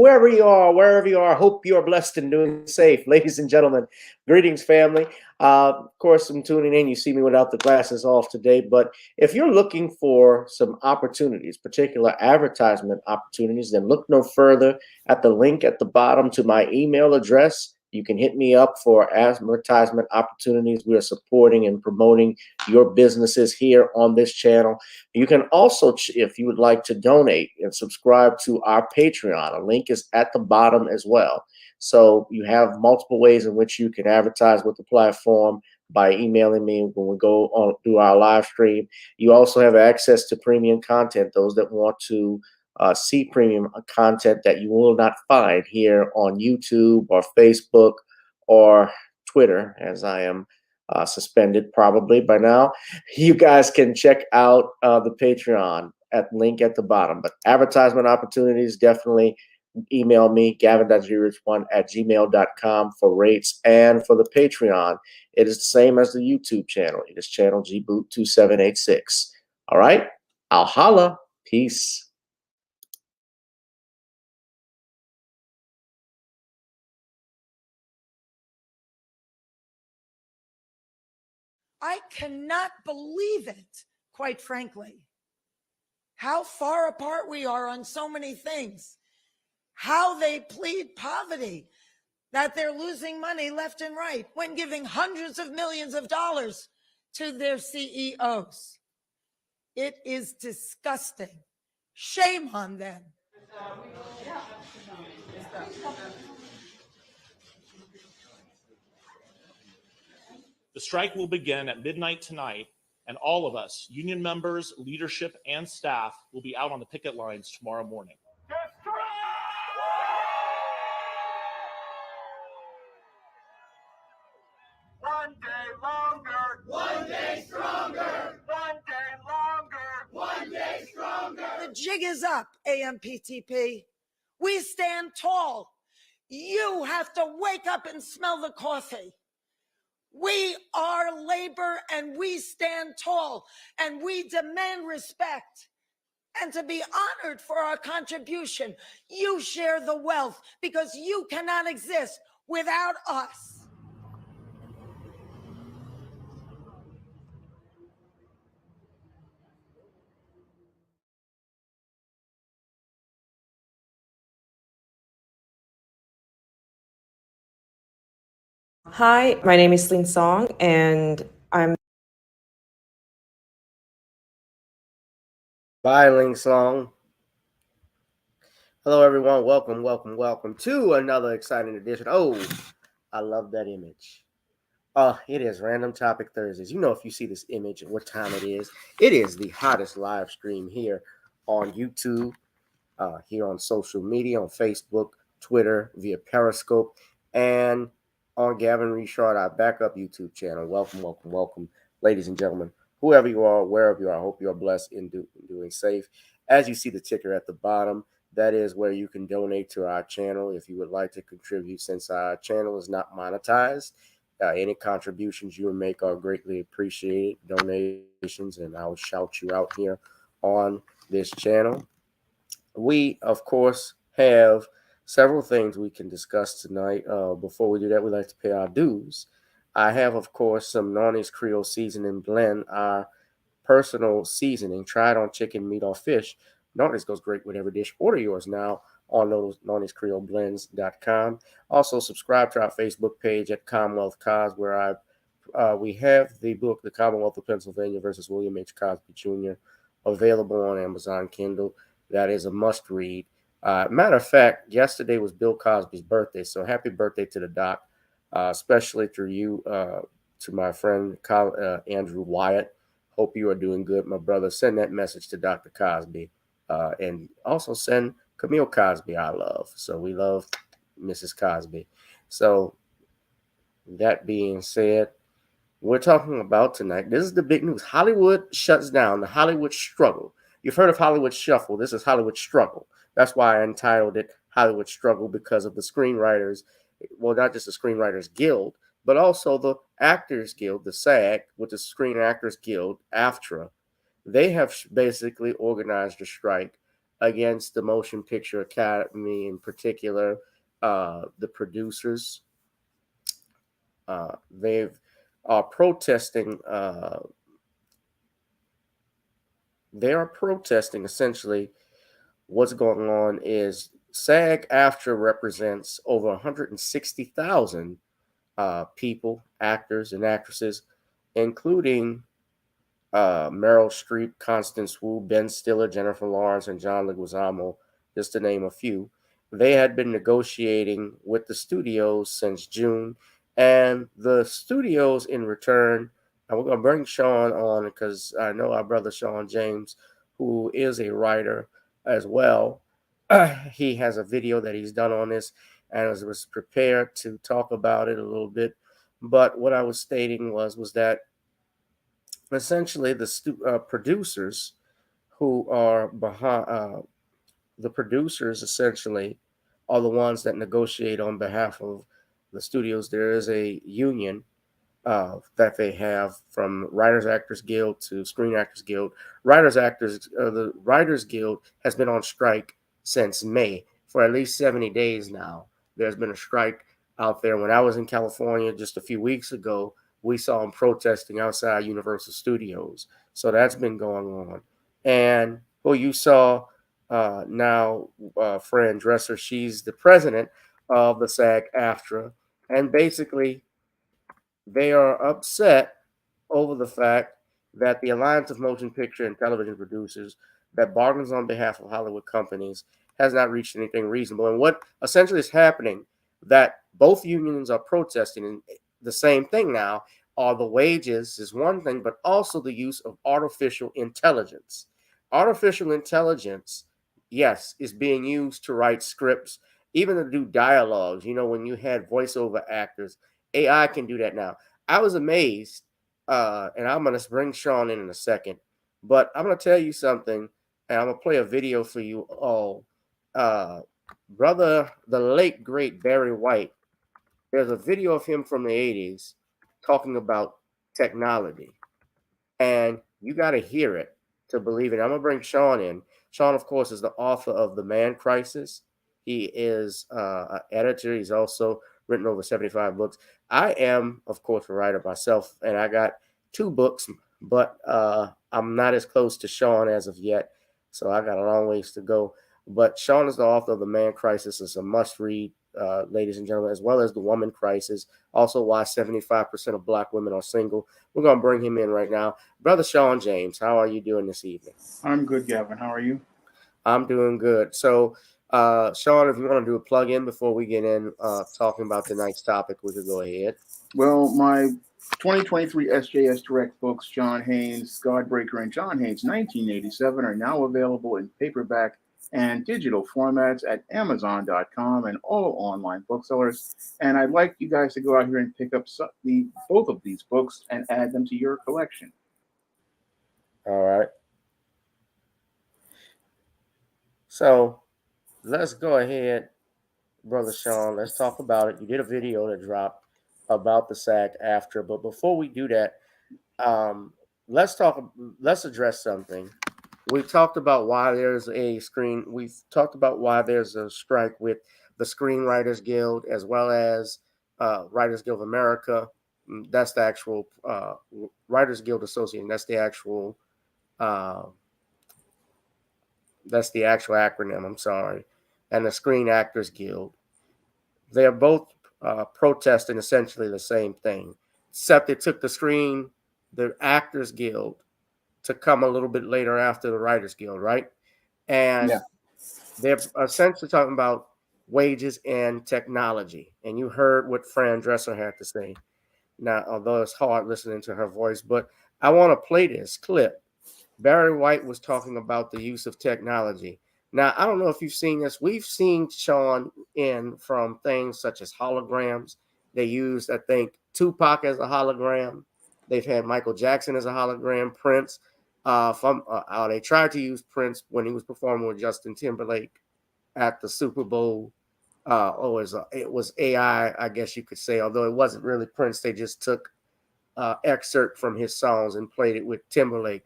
whoever you are, wherever you are, hope you are blessed and doing safe. Ladies and gentlemen, greetings, family. Of course, I'm tuning in. You see me without the glasses off today, but if you're looking for some opportunities, particular advertisement opportunities, then look no further at the link at the bottom to my email address. You can hit me up for advertisement opportunities. We are supporting and promoting your businesses here on this channel. You can also, if you would like to donate and subscribe to our Patreon, a link is at the bottom as well. So you have multiple ways in which you can advertise with the platform by emailing me when we go on through our live stream. You also have access to premium content, those that want to see premium content that you will not find here on YouTube or Facebook or Twitter, as I am suspended probably by now. You guys can check out the Patreon at link at the bottom. But advertisement opportunities, definitely email me, gavin.grich1@gmail.com for rates. And for the Patreon, it is the same as the YouTube channel. It is channel gboot2786. All right, I'll holla. Peace. I cannot believe it, quite frankly, how far apart we are on so many things, how they plead poverty, that they're losing money left and right when giving hundreds of millions of dollars to their CEOs. It is disgusting. Shame on them. The strike will begin at midnight tonight, and all of us, union members, leadership, and staff, will be out on the picket lines tomorrow morning. One day longer, one day stronger. One day longer, one day stronger. The jig is up, AMPTP. We stand tall. You have to wake up and smell the coffee. We are labor and we stand tall and we demand respect and to be honored for our contribution. You share the wealth because you cannot exist without us. Hi, my name is Lin Song, and I'm Violin song. Hello, everyone. Welcome to another exciting edition. Oh, I love that image. It is Random Topic Thursdays. You know, if you see this image and what time it is the hottest live stream here on YouTube, here on social media, on Facebook, Twitter, via Periscope, and on Gavin Richard, our backup YouTube channel. Welcome, ladies and gentlemen. Whoever you are, wherever you are, I hope you are blessed and doing safe. As you see the ticker at the bottom, that is where you can donate to our channel if you would like to contribute, since our channel is not monetized. Any contributions you make are greatly appreciated, donations, and I'll shout you out here on this channel. We, of course, have several things we can discuss tonight. Before we do that, we'd like to pay our dues. I have, of course, some Nonny's Creole Seasoning Blend, our personal seasoning. Try it on chicken, meat, or fish. Nonny's goes great with every dish. Order yours now on nonnyscreoleblends.com. Also, subscribe to our Facebook page at Commonwealth Cos, where we have the book, The Commonwealth of Pennsylvania versus William H. Cosby Jr., available on Amazon Kindle. That is a must read. Matter of fact, yesterday was Bill Cosby's birthday, so happy birthday to the doc, especially through you, to my friend Andrew Wyatt. Hope you are doing good, my brother. Send that message to Dr. Cosby, and also send Camille Cosby our love. So we love Mrs. Cosby. So that being said, we're talking about tonight, this is the big news. Hollywood shuts down, the Hollywood struggle. You've heard of Hollywood Shuffle. This is Hollywood Struggle. That's why I entitled it Hollywood Struggle, because of the screenwriters, well, not just the Screenwriters Guild, but also the Actors Guild, the SAG, with the Screen Actors Guild, AFTRA. They have basically organized a strike against the Motion Picture Academy, in particular, the producers. They are protesting. They are protesting essentially. What's going on is SAG-AFTRA represents over 160,000 people, actors and actresses, including Meryl Streep, Constance Wu, Ben Stiller, Jennifer Lawrence, and John Leguizamo, just to name a few. They had been negotiating with the studios since June, and the studios, in return, and we're going to bring Shawn on because I know our brother Shawn James, who is a writer as well, he has a video that he's done on this and was prepared to talk about it a little bit. But what I was stating was that essentially the producers who are behind the producers essentially are the ones that negotiate on behalf of the studios. There is a union that they have, from Writers Actors Guild to Screen Actors Guild. The Writers Guild has been on strike since May for at least 70 days now. There's been a strike out there. When I was in California just a few weeks ago, we saw them protesting outside Universal Studios. So that's been going on. And who you saw now, Fran Dresser, she's the president of the SAG-AFTRA. And basically, they are upset over the fact that the Alliance of Motion Picture and Television Producers, that bargains on behalf of Hollywood companies, has not reached anything reasonable. And what essentially is happening, that both unions are protesting, and the same thing now, are the wages is one thing, but also the use of artificial intelligence. Artificial intelligence, yes, is being used to write scripts, even to do dialogues. You know, when you had voiceover actors, AI can do that now. I was amazed, and I'm going to bring Shawn in a second, but I'm going to tell you something, and I'm going to play a video for you all. Brother, the late, great Barry White, there's a video of him from the 80s talking about technology, and you got to hear it to believe it. I'm going to bring Shawn in. Shawn, of course, is the author of The Man Crisis. He is an editor. He's also written over 75 books. I am, of course, a writer myself, and I got 2 books, but I'm not as close to Shawn as of yet, so I got a long ways to go. But Shawn is the author of The Man Crisis. It's a must-read, ladies and gentlemen, as well as The Woman Crisis, also why 75% of Black women are single. We're going to bring him in right now. Brother Shawn James, how are you doing this evening? I'm good, Gavin. How are you? I'm doing good. So, Shawn, if you want to do a plug-in before we get in talking about tonight's topic, we could go ahead. Well, my 2023 SJS Direct books, John Haynes, Godbreaker, and John Haynes 1987, are now available in paperback and digital formats at Amazon.com and all online booksellers. And I'd like you guys to go out here and pick up both of these books and add them to your collection. All right. So let's go ahead, Brother Shawn. Let's talk about it. You did a video that dropped about the SAG-AFTRA, but before we do that, let's address something. We talked about why there's a We've talked about why there's a strike with the Screenwriters Guild as well as Writers Guild of America. That's the actual Writers Guild Association. That's the actual acronym. I'm sorry, and the Screen Actors Guild. They are both protesting essentially the same thing, except it took the Actors Guild to come a little bit later after the Writers Guild, right? And Yeah. They're essentially talking about wages and technology. And you heard what Fran Dresser had to say. Now, although it's hard listening to her voice, but I want to play this clip. Barry White was talking about the use of technology. Now, I don't know if you've seen this. We've seen Shawn in from things such as holograms. They used, I think, Tupac as a hologram. They've had Michael Jackson as a hologram, Prince. They tried to use Prince when he was performing with Justin Timberlake at the Super Bowl. It was AI, I guess you could say, although it wasn't really Prince. They just took excerpt from his songs and played it with Timberlake.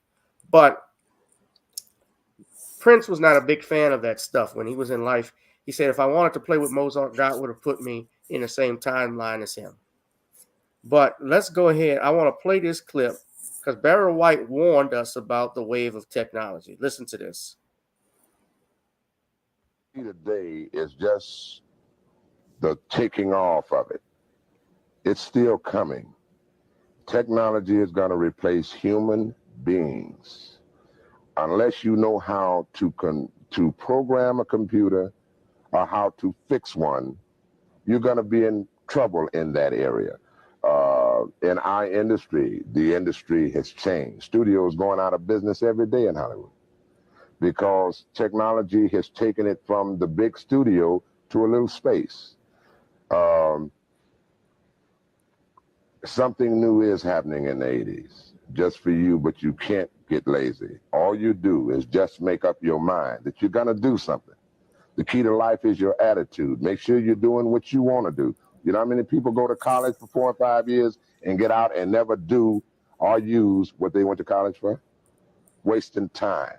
But Prince was not a big fan of that stuff when he was in life. He said, if I wanted to play with Mozart, God would have put me in the same timeline as him. But let's go ahead. I want to play this clip because Barry White warned us about the wave of technology. Listen to this. Today is just the taking off of it. It's still coming. Technology is going to replace human beings. Unless you know how to program a computer or how to fix one, you're going to be in trouble in that area. In our industry, the industry has changed. Studios going out of business every day in Hollywood because technology has taken it from the big studio to a little space. Something new is happening in the 80s, just for you, but you can't get lazy. All you do is just make up your mind that you're going to do something. The key to life is your attitude. Make sure you're doing what you want to do. You know how many people go to college for 4 or 5 years and get out and never do or use what they went to college for? Wasting time.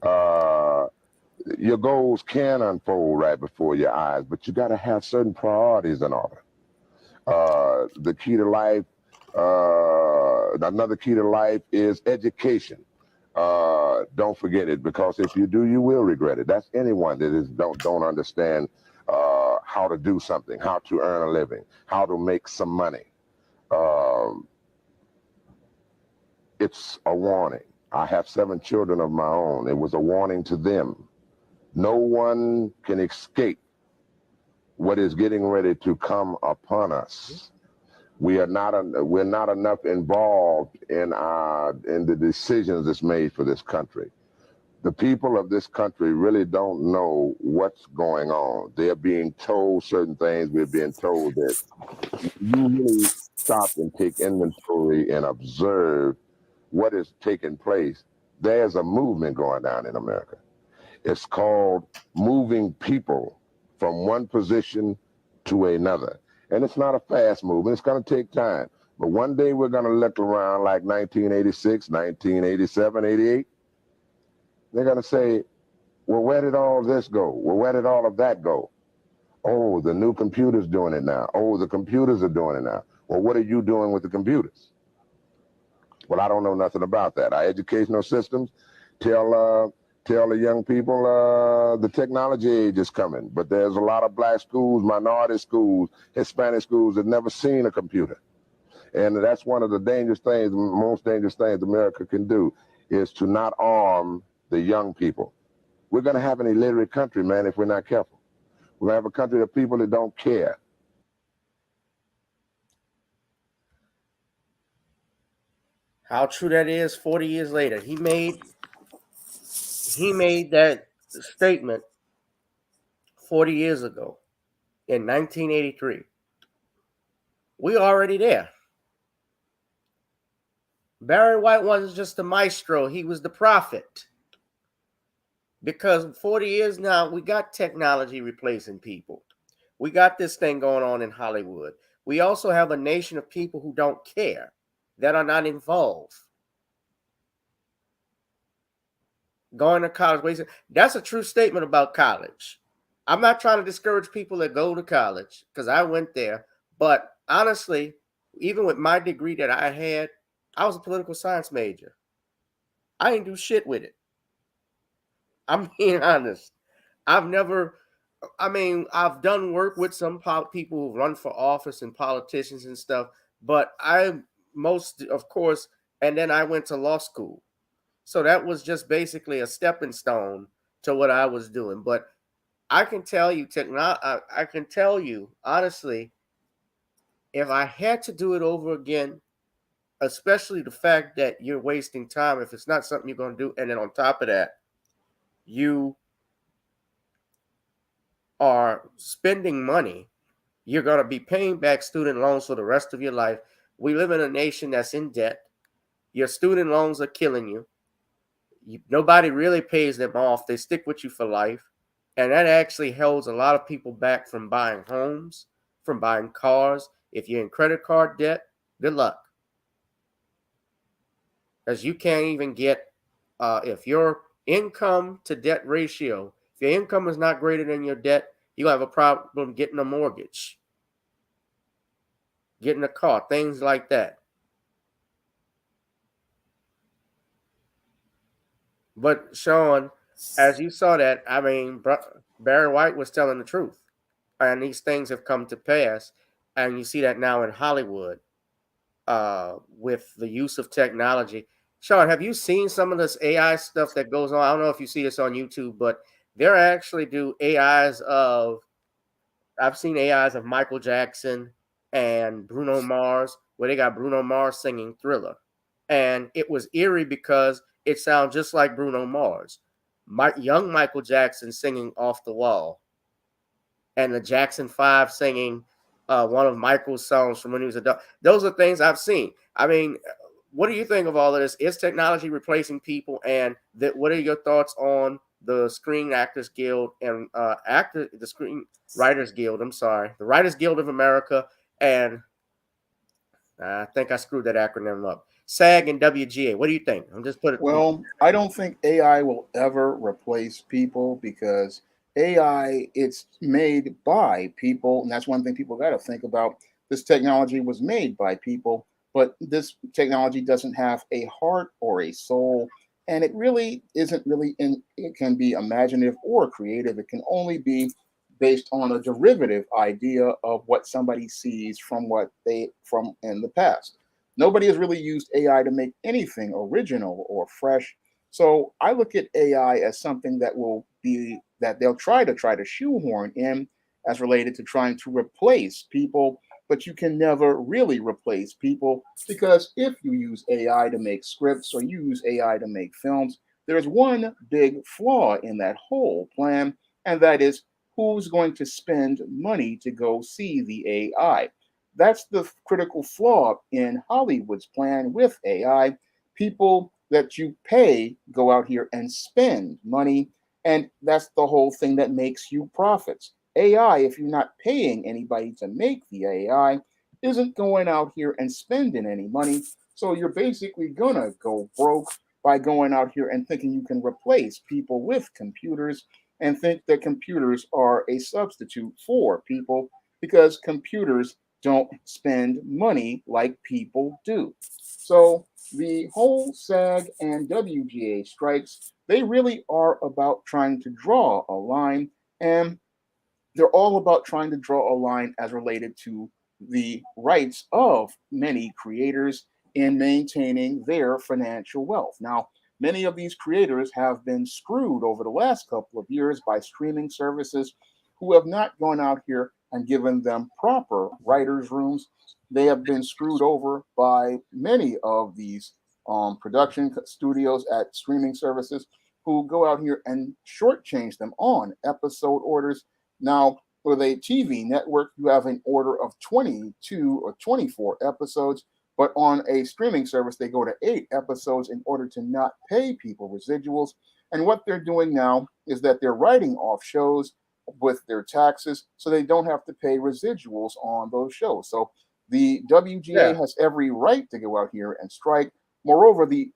Your goals can unfold right before your eyes, but you got to have certain priorities in order. The key to life, another key to life is education. Don't forget it, because if you do, you will regret it. That's anyone that don't understand how to do something, how to earn a living, how to make some money. It's a warning. I have 7 children of my own. It was a warning to them. No one can escape what is getting ready to come upon us. We're not enough involved in the decisions that's made for this country. The people of this country really don't know what's going on. They're being told certain things. We're being told that you really stop and take inventory and observe what is taking place. There's a movement going down in America. It's called moving people from one position to another. And it's not a fast movement. It's going to take time. But one day we're going to look around like 1986, 1987, 88. They're going to say, well, where did all this go? Well, where did all of that go? Oh, the new computer's doing it now. Oh, the computers are doing it now. Well, what are you doing with the computers? Well, I don't know nothing about that. Our educational systems tell the young people the technology age is coming. But there's a lot of black schools, minority schools, Hispanic schools that never seen a computer. And that's one of the dangerous things, most dangerous things America can do, is to not arm the young people. We're going to have an illiterate country, man, if we're not careful. We're going to have a country of people that don't care. How true that is 40 years later. He made that statement 40 years ago in 1983. We're already there. Barry White wasn't just the maestro, he was the prophet. Because 40 years now, we got technology replacing people. We got this thing going on in Hollywood. We also have a nation of people who don't care, that are not involved. Going to college, that's a true statement about college. I'm not trying to discourage people that go to college, because I went there. But honestly, even with my degree that I had, I was a political science major. I didn't do shit with it. I'm being honest. I've done work with some people who run for office and politicians and stuff, but and then I went to law school. So that was just basically a stepping stone to what I was doing. But I can tell you, honestly, if I had to do it over again, especially the fact that you're wasting time if it's not something you're going to do, and then on top of that, you are spending money. You're going to be paying back student loans for the rest of your life. We live in a nation that's in debt. Your student loans are killing you. Nobody really pays them off. They stick with you for life. And that actually holds a lot of people back from buying homes, from buying cars. If you're in credit card debt, good luck. Because you can't even get, if your income to debt ratio. If your income is not greater than your debt, you have a problem getting a mortgage, getting a car, things like that. But Shawn, as you saw that, I mean, Barry White was telling the truth, and these things have come to pass, and you see that now in Hollywood with the use of technology. Shawn, have you seen some of this AI stuff that goes on? I don't know if you see this on YouTube, but they're actually do AIs of. I've seen AIs of Michael Jackson and Bruno Mars, where they got Bruno Mars singing Thriller, and it was eerie because it sounds just like Bruno Mars. Young Michael Jackson singing Off the Wall, and the Jackson 5 singing one of Michael's songs from when he was a dog. Those are things I've seen. I mean, what do you think of all of this? Is technology replacing people? And what are your thoughts on the Screen Actors Guild and the Screen Writers Guild? I'm sorry, the Writers Guild of America, and I think I screwed that acronym up. SAG and WGA. What do you think? I'm just putting. Well, I don't think AI will ever replace people because AI, it's made by people. And that's one thing people got to think about. This technology was made by people, but this technology doesn't have a heart or a soul. And it really isn't really it can be imaginative or creative. It can only be based on a derivative idea of what somebody sees from from in the past. Nobody has really used AI to make anything original or fresh. So I look at AI as something that they'll try to shoehorn in as related to trying to replace people, but you can never really replace people because if you use AI to make scripts or you use AI to make films, there's one big flaw in that whole plan, and that is who's going to spend money to go see the AI. That's the critical flaw in Hollywood's plan with AI. People that you pay go out here and spend money, and that's the whole thing that makes you profits. AI, if you're not paying anybody to make the AI, isn't going out here and spending any money. So you're basically gonna go broke by going out here and thinking you can replace people with computers and think that computers are a substitute for people because computers don't spend money like people do. So the whole SAG and WGA strikes, they really are about trying to draw a line, and they're all about trying to draw a line as related to the rights of many creators in maintaining their financial wealth. Now, many of these creators have been screwed over the last couple of years by streaming services who have not gone out here and given them proper writers' rooms. They have been screwed over by many of these production studios at streaming services who go out here and shortchange them on episode orders. Now, with a TV network, you have an order of 22 or 24 episodes, but on a streaming service, they go to 8 episodes in order to not pay people residuals. And what they're doing now is that they're writing off shows with their taxes so they don't have to pay residuals on those shows. So the WGA has every right to go out here and strike. Moreover, the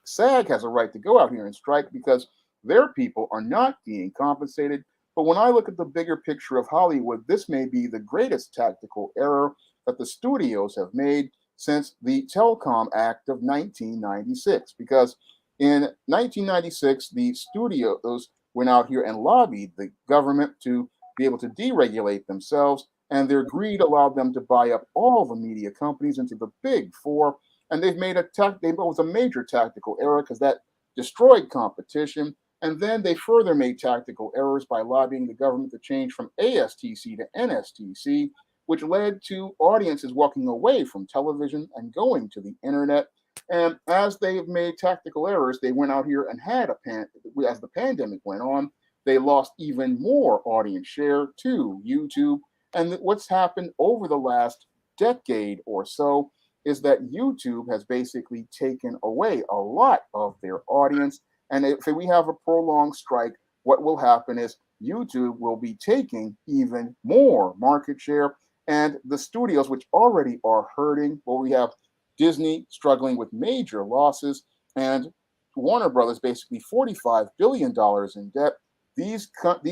SAG has a right to go out here and strike because their people are not being compensated. But when I look at the bigger picture of Hollywood, this may be the greatest tactical error that the studios have made since the Telecom Act of 1996. Because in 1996, the studios went out here and lobbied the government to be able to deregulate themselves, and their greed allowed them to buy up all the media companies into the big four. And they've made it was a major tactical error because that destroyed competition. And then they further made tactical errors by lobbying the government to change from ASTC to NSTC, which led to audiences walking away from television and going to the internet. And as they have made tactical errors, they went out here and had as the pandemic went on, they lost even more audience share to YouTube. And what's happened over the last decade or so is that YouTube has basically taken away a lot of their audience. And if we have a prolonged strike, what will happen is YouTube will be taking even more market share. And the studios, which already are hurting, well, we have Disney struggling with major losses. And Warner Brothers basically $45 billion in debt, these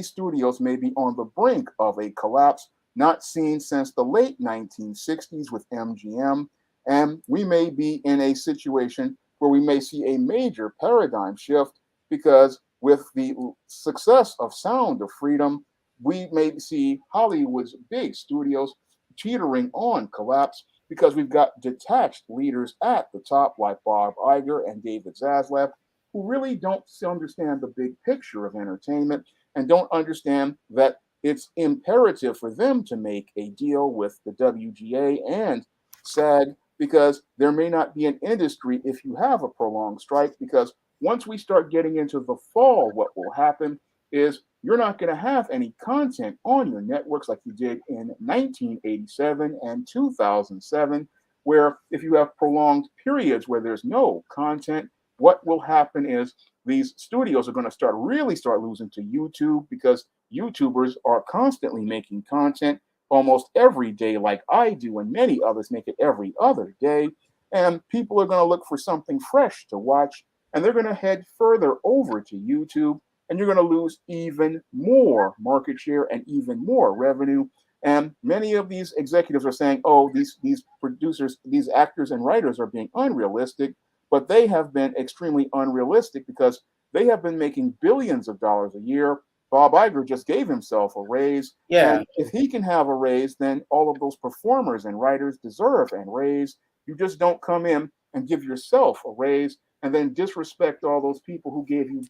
studios may be on the brink of a collapse not seen since the late 1960s with MGM. And we may be in a situation where we may see a major paradigm shift because with the success of Sound of Freedom, we may see Hollywood's big studios teetering on collapse because we've got detached leaders at the top like Bob Iger and David Zaslav who really don't understand the big picture of entertainment and don't understand that it's imperative for them to make a deal with the WGA and SAG because there may not be an industry if you have a prolonged strike because once we start getting into the fall, what will happen is you're not going to have any content on your networks like you did in 1987 and 2007, where if you have prolonged periods where there's no content, what will happen is these studios are going to really start losing to YouTube because YouTubers are constantly making content almost every day, like I do, and many others make it every other day. And people are going to look for something fresh to watch, and they're going to head further over to YouTube, and you're going to lose even more market share and even more revenue. And many of these executives are saying, oh, these producers, these actors and writers are being unrealistic, but they have been extremely unrealistic because they have been making billions of dollars a year. Bob Iger just gave himself a raise. Yeah. And if he can have a raise, then all of those performers and writers deserve a raise. You just don't come in and give yourself a raise and then disrespect all those people who gave you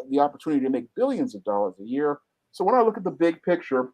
the opportunity to make billions of dollars a year. So when I look at the big picture,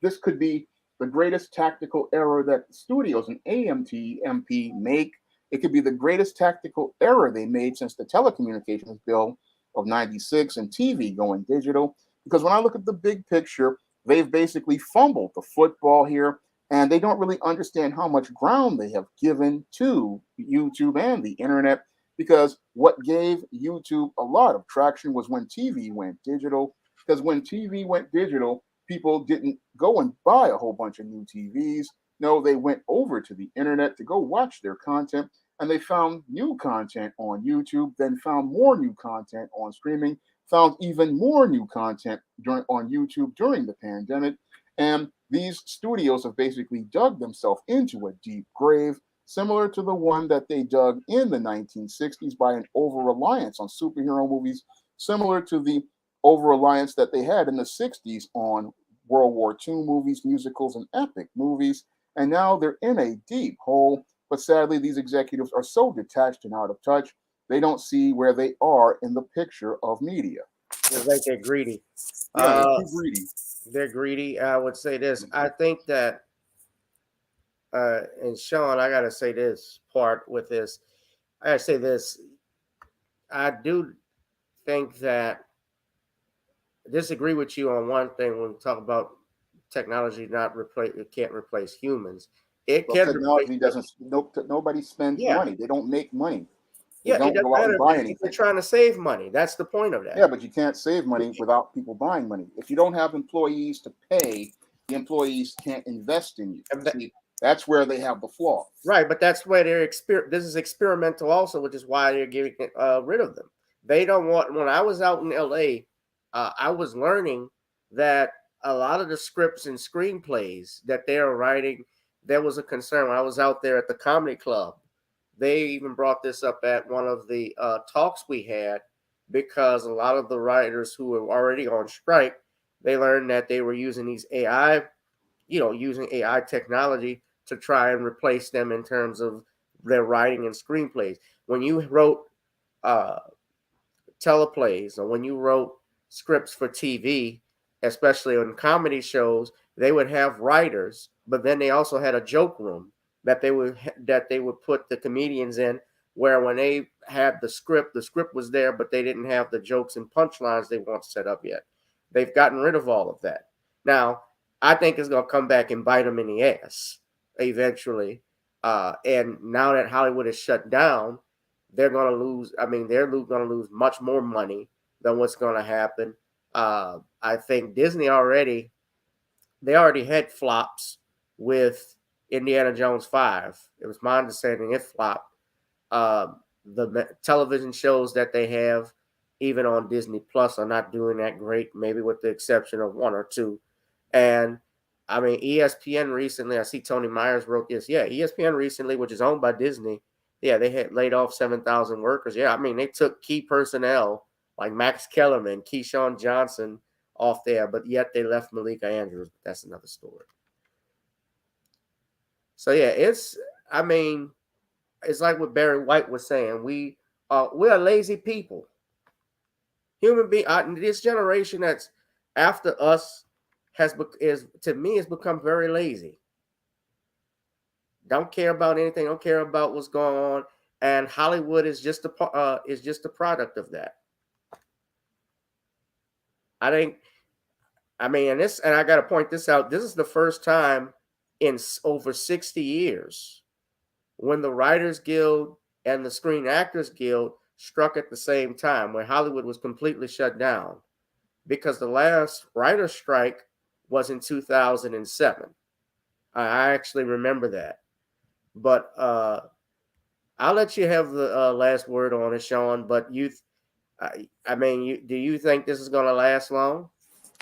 this could be the greatest tactical error that the studios and AMT MP make. It could be the greatest tactical error they made since the telecommunications bill of 96 and TV going digital. Because when I look at the big picture, they've basically fumbled the football here, and they don't really understand how much ground they have given to YouTube and the internet. Because what gave YouTube a lot of traction was when TV went digital. Because when TV went digital, people didn't go and buy a whole bunch of new TVs. No, they went over to the internet to go watch their content, and they found new content on YouTube, then found more new content on streaming, found even more new content on YouTube during the pandemic. And these studios have basically dug themselves into a deep grave, similar to the one that they dug in the 1960s by an over-reliance on superhero movies, similar to the over-reliance that they had in the 60s on World War II movies, musicals, and epic movies. And now they're in a deep hole. But sadly, these executives are so detached and out of touch, they don't see where they are in the picture of media. It's like they're greedy. Yeah, they're too greedy. They're greedy. I would say this. I think that, and Shawn, I got to say this part with this. I got to say this. I do think that I disagree with you on one thing when we talk about technology it can't replace humans. It Well, can technology doesn't. Nobody spends money. They don't make money. They it don't doesn't go out and matter. buy They're anything. trying to save money. That's the point of that. Yeah, but you can't save money without people buying money. If you don't have employees to pay, the employees can't invest in you. See, that's where they have the flaw. Right, but that's where this is experimental also, which is why they're getting rid of them. They don't want. When I was out in LA, I was learning that a lot of the scripts and screenplays that they are writing, there was a concern when I was out there at the comedy club. They even brought this up at one of the talks we had because a lot of the writers who were already on strike, they learned that they were using these AI, using AI technology to try and replace them in terms of their writing and screenplays. When you wrote teleplays or when you wrote scripts for TV, especially on comedy shows, they would have writers, but then they also had a joke room that they would put the comedians in, where when they had the script was there, but they didn't have the jokes and punchlines they weren't set up yet. They've gotten rid of all of that. Now, I think it's going to come back and bite them in the ass eventually. And now that Hollywood is shut down, they're going to lose. I mean, they're going to lose much more money than what's going to happen. I think Disney already had flops with Indiana Jones 5. It was my understanding it flopped. The television shows that they have, even on Disney Plus, are not doing that great, maybe with the exception of one or two. And I mean, ESPN recently, I see Tony Myers wrote this. Yeah, ESPN recently, which is owned by Disney, yeah, they had laid off 7,000 workers. Yeah, I mean, they took key personnel like Max Kellerman, Keyshawn Johnson off there, but yet they left Malika Andrews. But that's another story. So yeah, I mean, it's like what Barry White was saying. We're lazy people. Human being, this generation that's after us to me has become very lazy. Don't care about anything. Don't care about what's going on. And Hollywood is just a product of that. I think. I mean, and I got to point this out. This is the first time in over 60 years when the Writers Guild and the Screen Actors Guild struck at the same time, where Hollywood was completely shut down, because the last writer's strike was in 2007. I actually remember that. But I'll let you have the last word on it, Shawn. But I mean, do you think this is going to last long?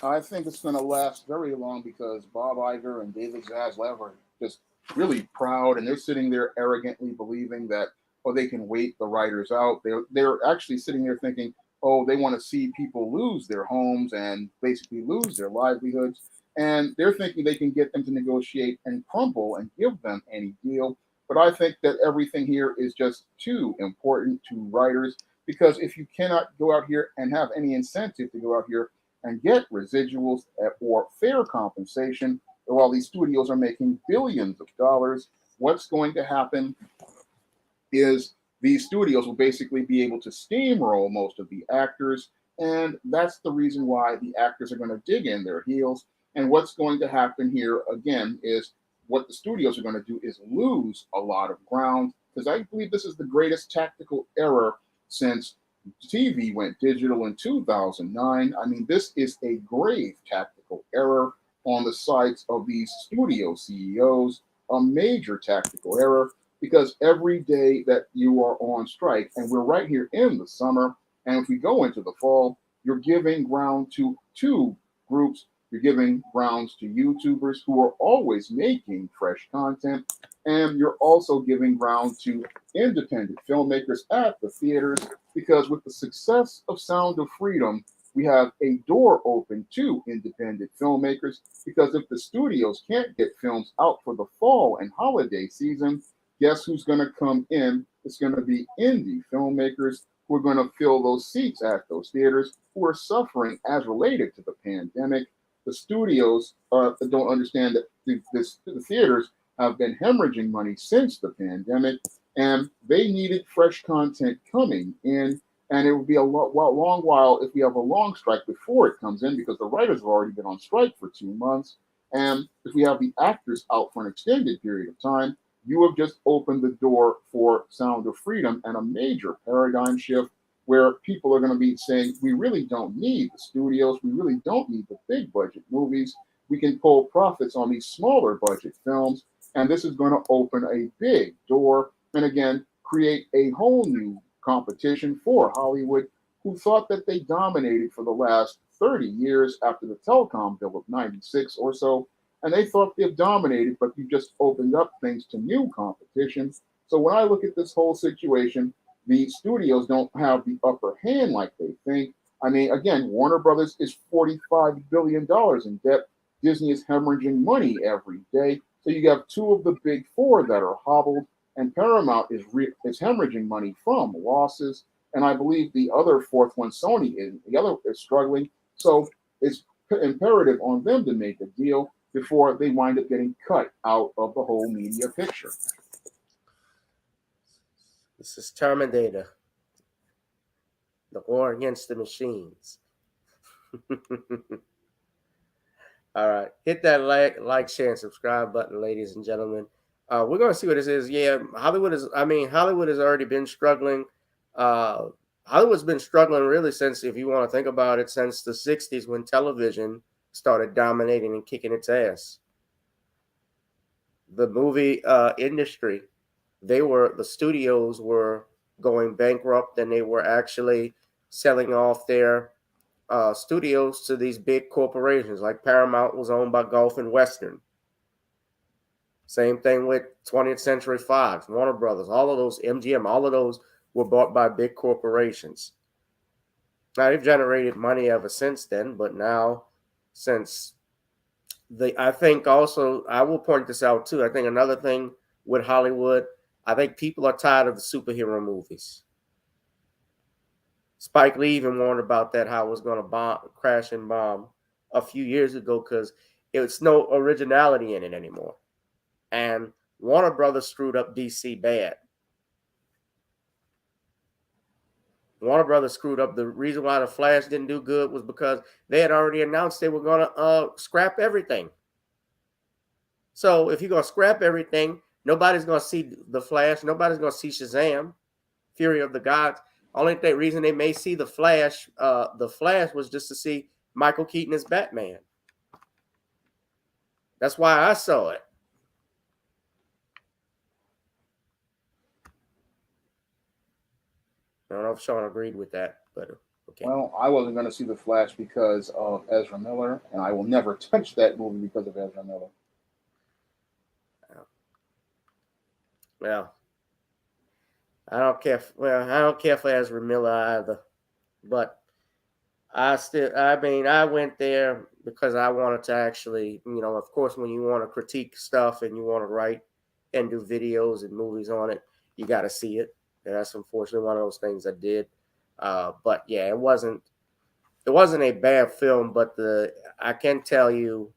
I think it's going to last very long because Bob Iger and David Zaslav are just really proud, and they're sitting there arrogantly believing that, oh, they can wait the writers out. They're actually sitting there thinking, oh, they want to see people lose their homes and basically lose their livelihoods. And they're thinking they can get them to negotiate and crumble and give them any deal. But I think that everything here is just too important to writers, because if you cannot go out here and have any incentive to go out here and get residuals or fair compensation, while these studios are making billions of dollars, what's going to happen is these studios will basically be able to steamroll most of the actors. And that's the reason why the actors are going to dig in their heels. And what's going to happen here, again, is what the studios are going to do is lose a lot of ground, because I believe this is the greatest tactical error since TV went digital in 2009. I mean, this is a grave tactical error on the sides of these studio CEOs, a major tactical error, because every day that you are on strike, and we're right here in the summer, and if we go into the fall, you're giving ground to two groups. You're giving grounds to YouTubers who are always making fresh content, and you're also giving ground to independent filmmakers at the theaters, because with the success of Sound of Freedom, we have a door open to independent filmmakers, because if the studios can't get films out for the fall and holiday season, guess who's going to come in? It's going to be indie filmmakers who are going to fill those seats at those theaters, who are suffering as related to the pandemic. The studios don't understand that the theaters have been hemorrhaging money since the pandemic, and they needed fresh content coming in. And it would be a long while if we have a long strike before it comes in, because the writers have already been on strike for 2 months. And if we have the actors out for an extended period of time, you have just opened the door for Sound of Freedom and a major paradigm shift, where people are going to be saying, we really don't need the studios. We really don't need the big budget movies. We can pull profits on these smaller budget films. And this is going to open a big door and, again, create a whole new competition for Hollywood, who thought that they dominated for the last 30 years after the telecom bill of 96 or so. And they thought they've dominated, but you just opened up things to new competition. So when I look at this whole situation, the studios don't have the upper hand like they think. I mean, again, Warner Brothers is $45 billion in debt. Disney is hemorrhaging money every day. So you have two of the big four that are hobbled, and Paramount is hemorrhaging money from losses. And I believe the other fourth one, Sony, is struggling. So it's imperative on them to make a deal before they wind up getting cut out of the whole media picture. This is Terminator, the war against the machines. All right, hit that like, share, and subscribe button, ladies and gentlemen. We're going to see what this is. Yeah, Hollywood has already been struggling. Hollywood's been struggling really since, if you want to think about it, since the 60s, when television started dominating and kicking its ass. The movie industry, the studios were going bankrupt, and they were actually selling off their studios to these big corporations. Like Paramount was owned by Gulf and Western. Same thing with 20th Century Fox, Warner Brothers, all of those, MGM, all of those were bought by big corporations. Now they've generated money ever since then, but now since I think also, I will point this out too. I think another thing with Hollywood, I think people are tired of the superhero movies. Spike Lee even warned about that, how it was going to crash and bomb a few years ago because it's no originality in it anymore. And Warner Brothers screwed up DC bad. Warner Brothers screwed up. The reason why The Flash didn't do good was because they had already announced they were going to scrap everything. So if you're going to scrap everything, nobody's going to see The Flash. Nobody's going to see Shazam, Fury of the Gods. Only reason they may see The Flash was just to see Michael Keaton as Batman. That's why I saw it. I don't know if Shawn agreed with that, but okay. Well, I wasn't going to see The Flash because of Ezra Miller, and I will never touch that movie because of Ezra Miller. Well, I don't care. I don't care for Ezra Miller either, but I went there because I wanted to actually, of course, when you want to critique stuff and you want to write and do videos and movies on it, you got to see it. And that's unfortunately one of those things I did. But yeah, it wasn't a bad film, but I can tell you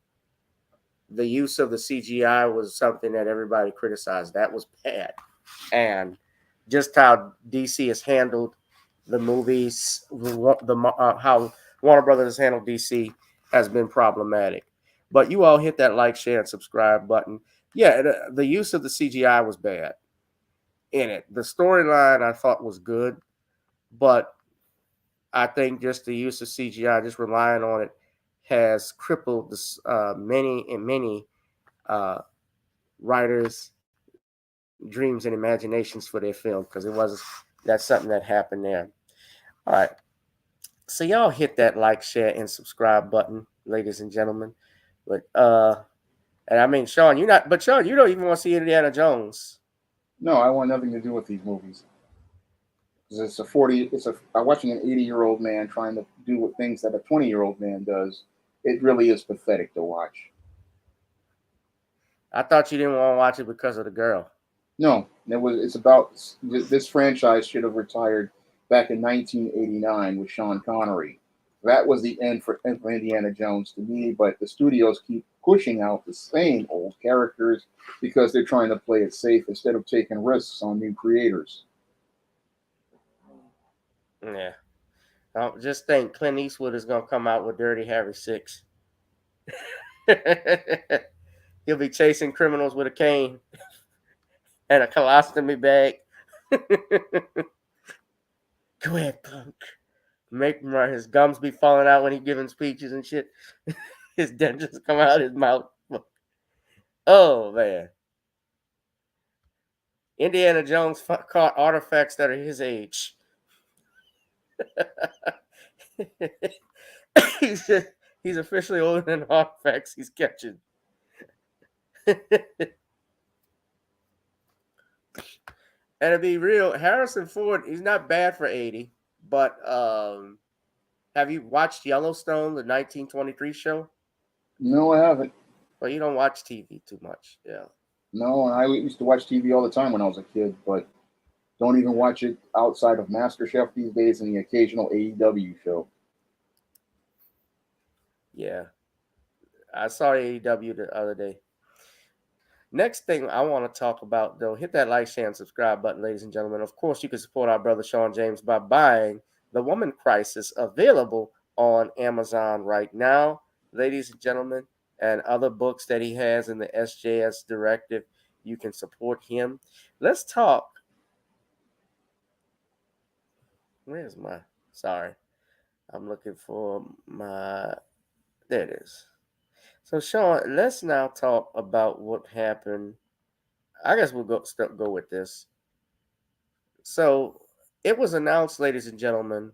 the use of the CGI was something that everybody criticized. That was bad. And just how DC has handled the movies, how Warner Brothers has handled DC has been problematic. But you all hit that like, share, and subscribe button. Yeah, the use of the CGI was bad in it. The storyline I thought was good, but I think just the use of CGI, just relying on it, has crippled many writers' dreams and imaginations for their film, because that's something that happened there. All right. So y'all hit that like, share, and subscribe button, ladies and gentlemen. But and I mean, Shawn, you don't even want to see Indiana Jones. No, I want nothing to do with these movies. Because I'm watching an 80-year-old man trying to do things that a 20-year-old man does. It really is pathetic to watch. I thought you didn't want to watch it because of the girl. No, it's about this franchise should have retired back in 1989 with Sean Connery. That was the end for Indiana Jones to me, but the studios keep pushing out the same old characters because they're trying to play it safe instead of taking risks on new creators. Yeah. Just think, Clint Eastwood is going to come out with Dirty Harry 6. He'll be chasing criminals with a cane and a colostomy bag. Go ahead, punk. Make his gums be falling out when he's giving speeches and shit. His dentures come out of his mouth. Oh, man. Indiana Jones caught artifacts that are his age. He's officially older than artifacts he's catching. And to be real, Harrison Ford, he's not bad for 80. But have you watched Yellowstone, the 1923 show? No, I haven't. Well, you don't watch TV too much. Yeah. No, and I used to watch TV all the time when I was a kid, but don't even watch it outside of MasterChef these days and the occasional AEW show. Yeah. I saw AEW the other day. Next thing I want to talk about, though, hit that like, share, and subscribe button, ladies and gentlemen. Of course, you can support our brother Shawn James by buying The Woman Crisis, available on Amazon right now, ladies and gentlemen, and other books that he has in the SJS directive. You can support him. Let's talk. Sorry. I'm looking for my, there it is. So, Shawn, let's now talk about what happened. I guess we'll go with this. So, it was announced, ladies and gentlemen,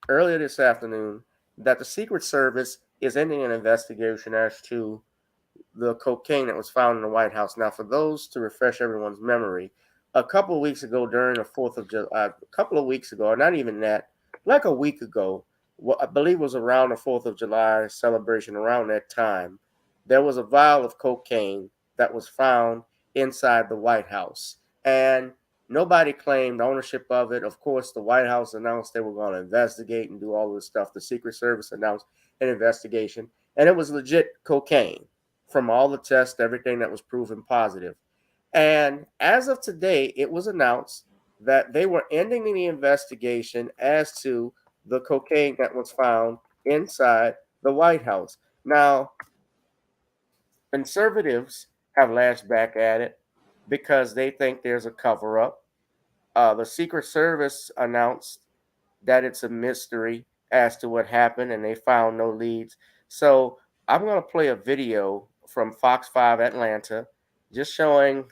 earlier this afternoon that the Secret Service is ending an investigation as to the cocaine that was found in the White House. Now, for those to refresh everyone's memory, a couple of weeks ago during the 4th of July, a couple of weeks ago, or not even that, like a week ago, what I believe was around the 4th of July celebration, around that time, there was a vial of cocaine that was found inside the White House. And nobody claimed ownership of it. Of course, the White House announced they were going to investigate and do all this stuff. The Secret Service announced an investigation, and it was legit cocaine from all the tests, everything that was proven positive. And as of today, it was announced that they were ending the investigation as to the cocaine that was found inside the White House. Now, conservatives have lashed back at it because they think there's a cover up. The Secret Service announced that it's a mystery as to what happened and they found no leads. So I'm going to play a video from Fox 5 Atlanta just showing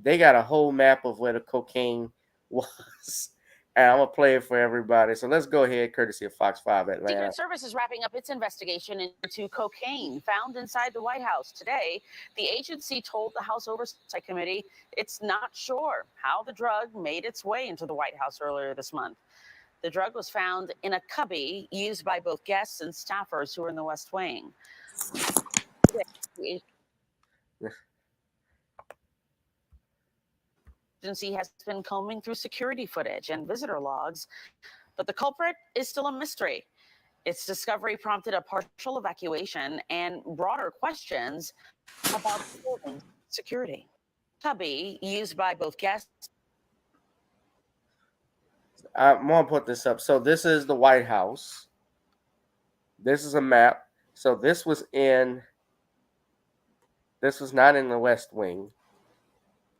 they got a whole map of where the cocaine was. And I'm going to play it for everybody. So let's go ahead, courtesy of Fox 5 Atlanta. Secret Service is wrapping up its investigation into cocaine found inside the White House. Today, the agency told the House Oversight Committee it's not sure how the drug made its way into the White House earlier this month. The drug was found in a cubby used by both guests and staffers who were in the West Wing. The agency has been combing through security footage and visitor logs, but the culprit is still a mystery. Its discovery prompted a partial evacuation and broader questions about building security. Cubby used by both guests. I'm going to put this up. So this is the White House. This is a map. So this was not in the West Wing.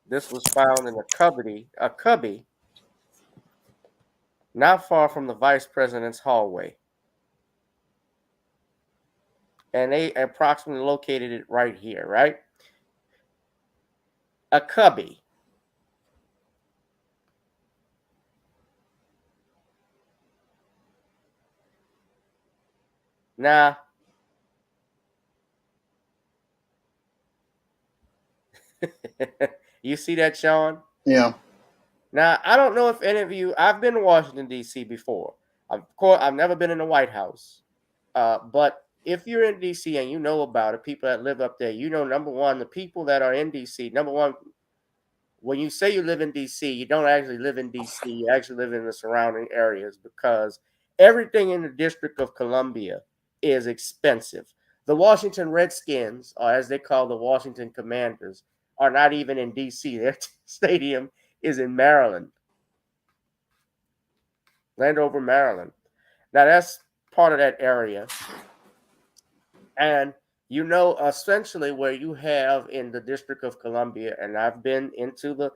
This was found in a cubby not far from the vice president's hallway. And they approximately located it right here, right? A cubby. Now, you see that, Shawn? Yeah. Now, I don't know if any of you, I've been to Washington, D.C. before. Of course, I've never been in the White House. But if you're in D.C. and you know about it, people that live up there, you know, number one, the people that are in D.C., number one, when you say you live in D.C., you don't actually live in D.C., you actually live in the surrounding areas because everything in the District of Columbia is expensive. The Washington Redskins, or as they call the Washington Commanders, are not even in D.C. Their stadium is in Maryland, Landover, Maryland. Now, that's part of that area. And you know, essentially where you have in the District of Columbia, and I've been into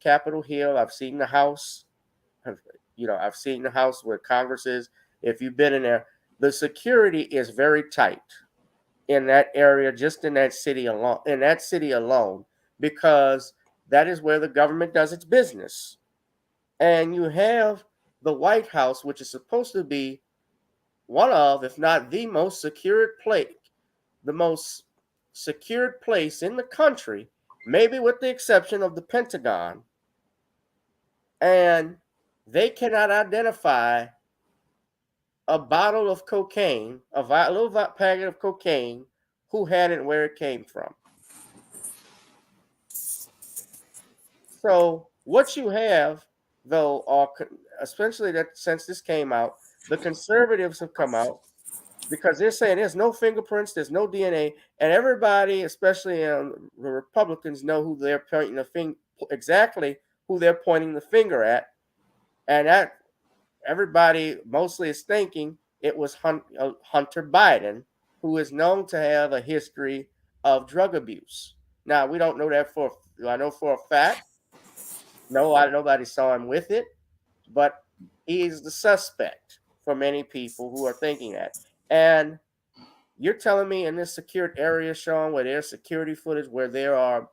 Capitol Hill. I've seen the House. I've seen the House where Congress is. If you've been in there, the security is very tight in that area, just in that city alone, because that is where the government does its business. And you have the White House, which is supposed to be one of, if not the most secured place in the country, maybe with the exception of the Pentagon. And they cannot identify a bottle of cocaine, a little packet of cocaine, who had it and where it came from. So what you have, though, especially that since this came out, the conservatives have come out because they're saying there's no fingerprints, there's no DNA, and everybody, especially the Republicans, know who they're pointing exactly who they're pointing the finger at, and that everybody mostly is thinking it was Hunter Biden, who is known to have a history of drug abuse. Now, we don't know that I know for a fact. No, nobody saw him with it, but he is the suspect for many people who are thinking that. And you're telling me in this secured area, Shawn, where there's security footage, where there are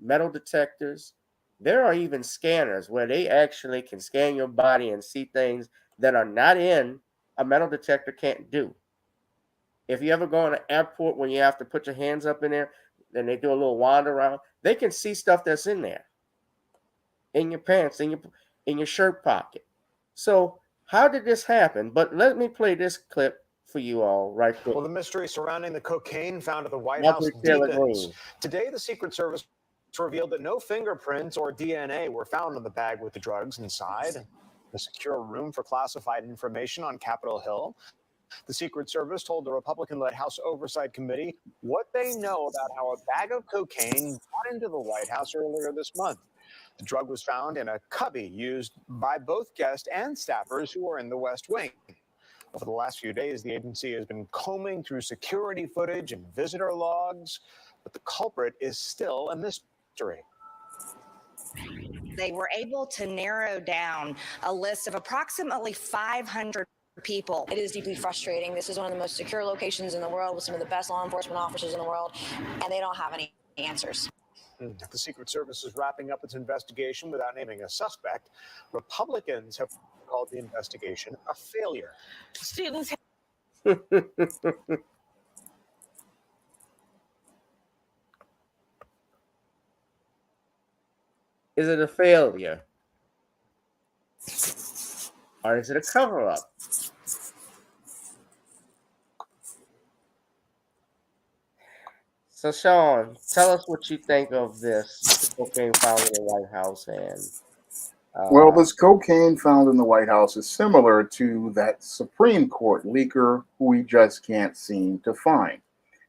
metal detectors, There are even scanners where they actually can scan your body and see things that are not in a metal detector can't do. If you ever go in an airport when you have to put your hands up in there, then they do a little wander around, they can see stuff that's in there, in your pants, in your shirt pocket. So how did this happen? But let me play this clip for you all right quick. Well, the mystery surrounding the cocaine found at the White House Marjorie Taylor deepens. Greene. Today, the Secret Service revealed that no fingerprints or DNA were found in the bag with the drugs inside. The secure room for classified information on Capitol Hill. The Secret Service told the Republican-led House Oversight Committee what they know about how a bag of cocaine got into the White House earlier this month. The drug was found in a cubby used by both guests and staffers who were in the West Wing. Over the last few days, the agency has been combing through security footage and visitor logs, but the culprit is still a mystery. They were able to narrow down a list of approximately 500 people. It is deeply frustrating. This is one of the most secure locations in the world with some of the best law enforcement officers in the world, and they don't have any answers. The Secret Service is wrapping up its investigation without naming a suspect. Republicans have called the investigation a failure. Students Is it a failure? Or is it a cover-up? So, Shawn, tell us what you think of this cocaine found in the White House. And Well, this cocaine found in the White House is similar to that Supreme Court leaker who we just can't seem to find.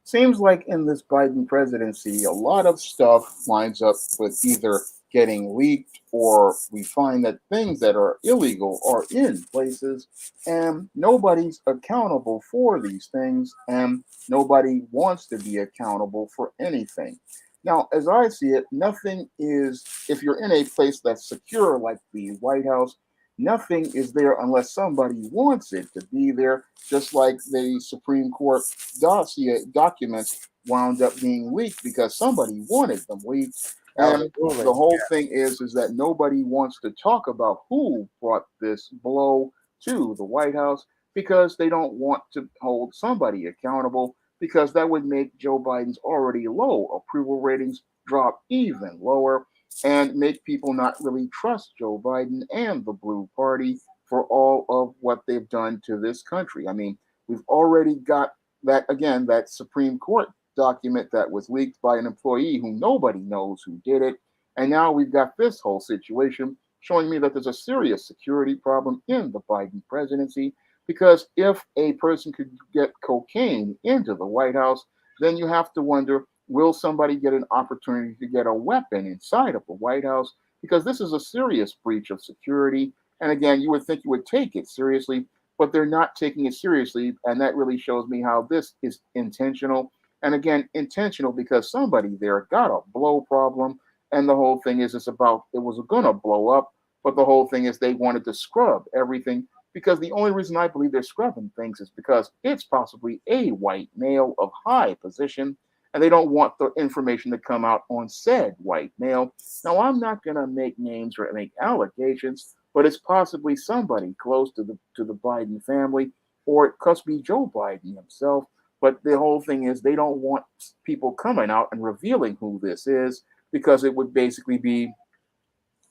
Seems like in this Biden presidency, a lot of stuff lines up with either getting leaked or we find that things that are illegal are in places and nobody's accountable for these things and nobody wants to be accountable for anything. Now, as I see it, nothing is, if you're in a place that's secure like the White House, nothing is there unless somebody wants it to be there, just like the Supreme Court dossier documents wound up being leaked because somebody wanted them leaked. And the whole thing is that nobody wants to talk about who brought this blow to the White House because they don't want to hold somebody accountable because that would make Joe Biden's already low approval ratings drop even lower and make people not really trust Joe Biden and the Blue Party for all of what they've done to this country. I mean, we've already got that, again, that Supreme Court document that was leaked by an employee who nobody knows who did it. And now we've got this whole situation showing me that there's a serious security problem in the Biden presidency. Because if a person could get cocaine into the White House, then you have to wonder, will somebody get an opportunity to get a weapon inside of the White House? Because this is a serious breach of security. And again, you would think you would take it seriously, but they're not taking it seriously. And that really shows me how this is intentional. And again, intentional because somebody there got a blow problem. And the whole thing is, it was going to blow up. But the whole thing is they wanted to scrub everything. Because the only reason I believe they're scrubbing things is because it's possibly a white male of high position, and they don't want the information to come out on said white male. Now, I'm not going to make names or make allegations, but it's possibly somebody close to the Biden family, or it could be Joe Biden himself. But the whole thing is they don't want people coming out and revealing who this is because it would basically be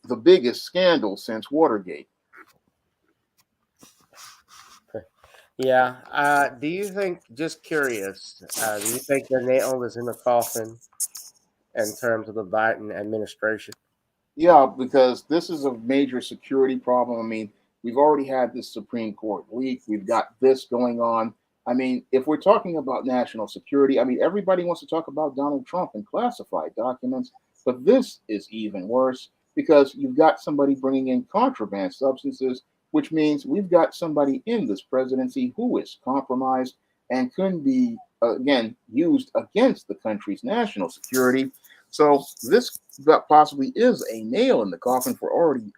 the biggest scandal since Watergate. Yeah. Do you think, just curious, do you think the nail is in the coffin in terms of the Biden administration? Yeah, because this is a major security problem. I mean, we've already had this Supreme Court leak. We've got this going on. I mean, if we're talking about national security, I mean, everybody wants to talk about Donald Trump and classified documents, but this is even worse because you've got somebody bringing in contraband substances, which means we've got somebody in this presidency who is compromised and couldn't be, again, used against the country's national security. So this possibly is a nail in the coffin for already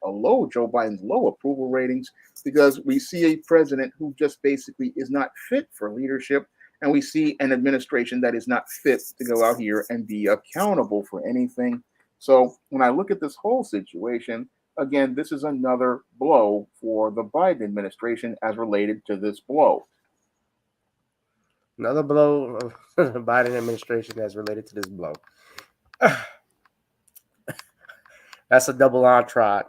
Joe Biden's low approval ratings, because we see a president who just basically is not fit for leadership. And we see an administration that is not fit to go out here and be accountable for anything. So when I look at this whole situation, again, this is another blow for the Biden administration as related to this blow. Another blow of the Biden administration as related to this blow. That's a double entree.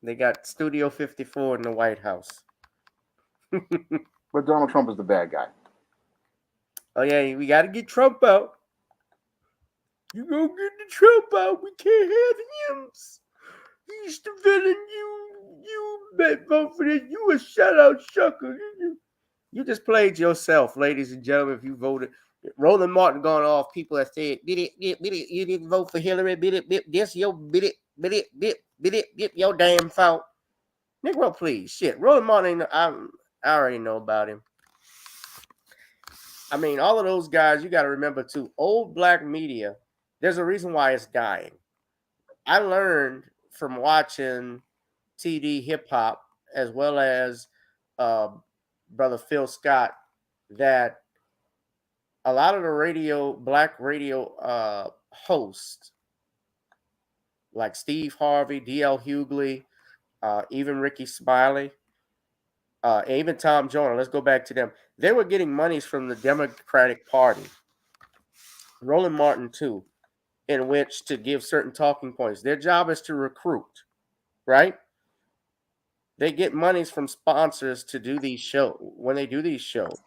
They got Studio 54 in the White House. But Donald Trump is the bad guy. Oh yeah, we got to get Trump out. You gonna get the Trump out? We can't have him. He's the villain. You bet vote for this. You a shutout sucker. You just played yourself, ladies and gentlemen. If you voted, Roland Martin gone off. People that said, you didn't vote for Hillary. This your your damn fault. Negro, please, shit. Roland Martin, I already know about him. I mean, all of those guys, you got to remember too. Old black media, there's a reason why it's dying. I learned from watching TD hip hop as well as brother Phil Scott that a lot of the black radio hosts like Steve Harvey, D.L. Hughley, even Ricky Smiley, even Tom Joyner, let's go back to them. They were getting monies from the Democratic Party. Roland Martin too, in which to give certain talking points. Their job is to recruit, right? They get monies from sponsors to do these shows. When they do these shows,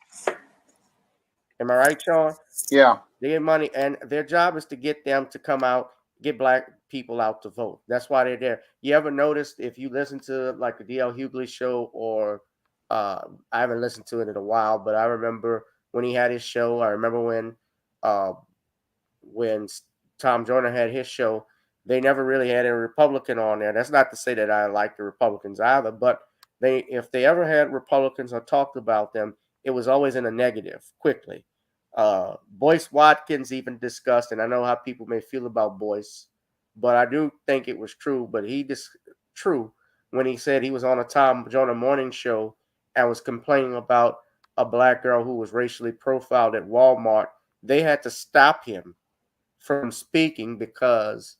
am I right, Sean? Yeah. They get money, and their job is to get them to come out, get black people out to vote. That's why they're there. You ever noticed if you listen to like the D.L. Hughley show, or I haven't listened to it in a while, but I remember when he had his show. I remember when Tom Joyner had his show. They never really had a Republican on there. That's not to say that I like the Republicans either, but if they ever had Republicans or talked about them, it was always in a negative, quickly. Boyce Watkins even discussed, and I know how people may feel about Boyce, but I do think it was true. But true when he said he was on a Tom Joyner morning show and was complaining about a black girl who was racially profiled at Walmart. They had to stop him from speaking because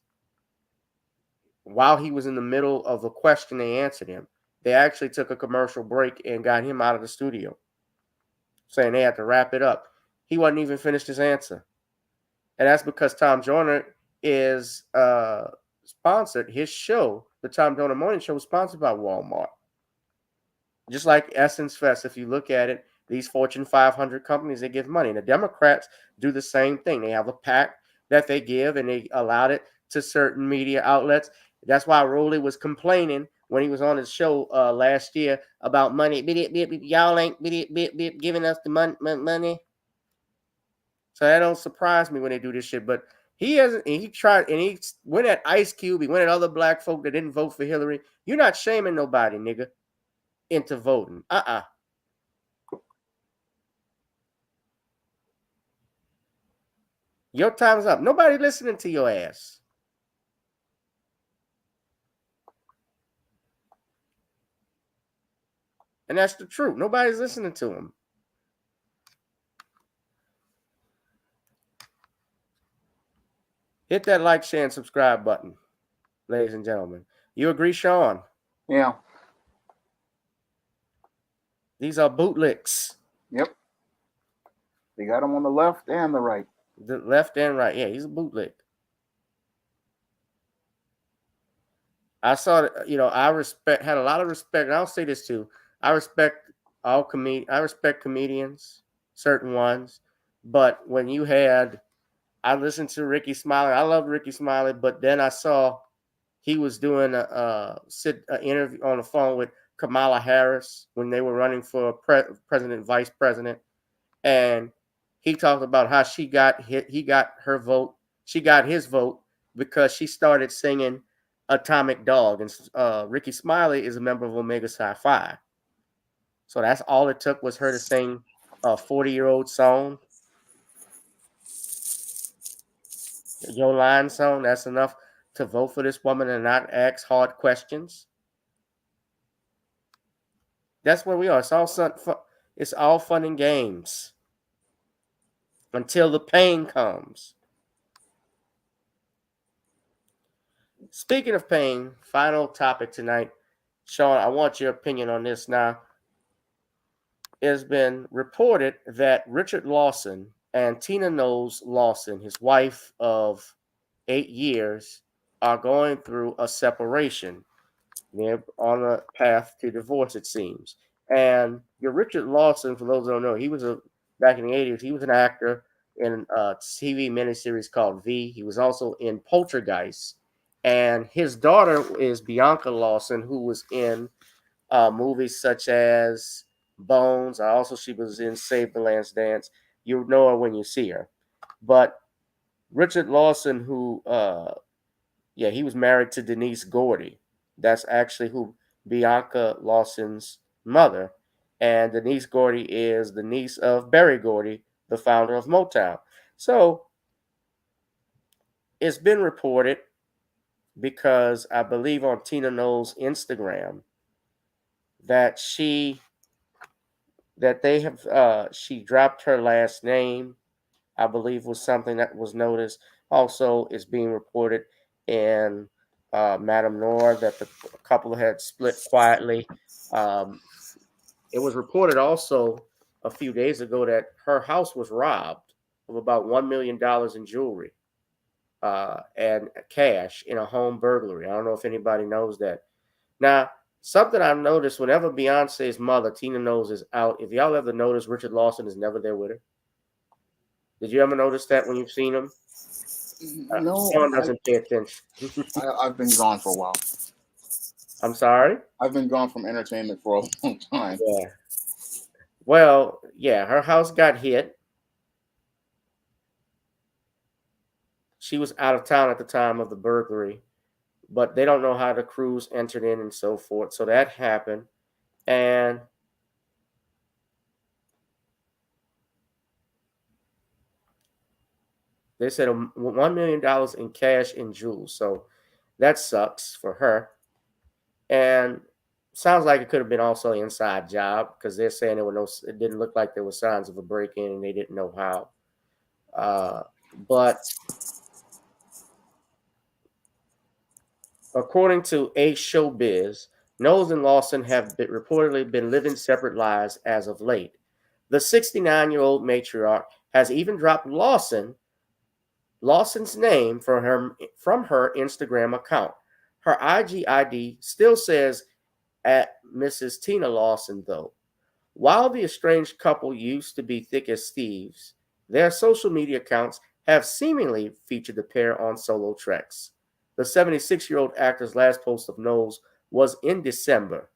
while he was in the middle of a question, they answered him. They actually took a commercial break and got him out of the studio, saying they had to wrap it up. He wasn't even finished his answer. And that's because Tom Joyner is sponsored. His show, the Tom Joyner Morning Show, was sponsored by Walmart. Just like Essence Fest, if you look at it, these Fortune 500 companies, they give money. And the Democrats do the same thing. They have a PAC that they give, and they allowed it to certain media outlets. That's why Rowley was complaining when he was on his show last year about money. Y'all ain't giving us the money. So that don't surprise me when they do this shit. But he hasn't. He tried, and he went at Ice Cube. He went at other black folk that didn't vote for Hillary. You're not shaming nobody, nigga, into voting. Your time's up. Nobody listening to your ass. And that's the truth. Nobody's listening to him. Hit that like, share, and subscribe button, ladies and gentlemen. You agree, Sean? Yeah. These are bootlicks. Yep. They got him on the left and the right. The left and right. Yeah, he's a bootlick. I saw, I had a lot of respect. And I'll say this too. I respect I respect comedians, certain ones. But when I listened to Ricky Smiley. I love Ricky Smiley, but then I saw he was doing an interview on the phone with Kamala Harris when they were running for president, vice president, and he talked about how he got her vote. She got his vote because she started singing Atomic Dog, and Ricky Smiley is a member of Omega Psi Phi. So that's all it took was her to sing a 40-year-old song. Your line song, that's enough to vote for this woman and not ask hard questions. That's where we are. It's all It's all fun and games until the pain comes. Speaking of pain, final topic tonight. Shawn, I want your opinion on this now. It has been reported that Richard Lawson and Tina Knowles Lawson, his wife of 8 years, are going through a separation. They're on a path to divorce, it seems. And your Richard Lawson, for those who don't know, he was back in the 80s, he was an actor in a TV miniseries called V. He was also in Poltergeist. And his daughter is Bianca Lawson, who was in movies such as Bones. She was in Save the Last Dance. You know her when you see her. But Richard Lawson, who, he was married to Denise Gordy. That's actually who Bianca Lawson's mother. And Denise Gordy is the niece of Berry Gordy, the founder of Motown. So it's been reported, because I believe on Tina Knowles' Instagram that she dropped her last name, I believe was something that was noticed. Also, it's being reported in Madame Noir that the couple had split quietly. It was reported also a few days ago that her house was robbed of about $1 million in jewelry and cash in a home burglary. I don't know if anybody knows that. Now, something I've noticed whenever Beyonce's mother, Tina Knowles, is out, if y'all ever noticed, Richard Lawson is never there with her. Did you ever notice that when you've seen him? No. Shawn doesn't pay attention. I've been gone for a while. I'm sorry? I've been gone from entertainment for a long time. Yeah. Well, yeah, her house got hit. She was out of town at the time of the burglary, but they don't know how the crews entered in and so forth. So that happened. And they said $1 million in cash and jewels. So that sucks for her. And sounds like it could have been also an inside job, because they're saying it didn't look like there were signs of a break-in and they didn't know how. But according to A Showbiz, Knowles and Lawson have reportedly been living separate lives as of late. The 69-year-old matriarch has even dropped Lawson's name from her Instagram account. Her IG ID still says at Mrs. Tina Lawson, though. While the estranged couple used to be thick as thieves, their social media accounts have seemingly featured the pair on solo treks. The 76-year-old actor's last post of Knowles was in December.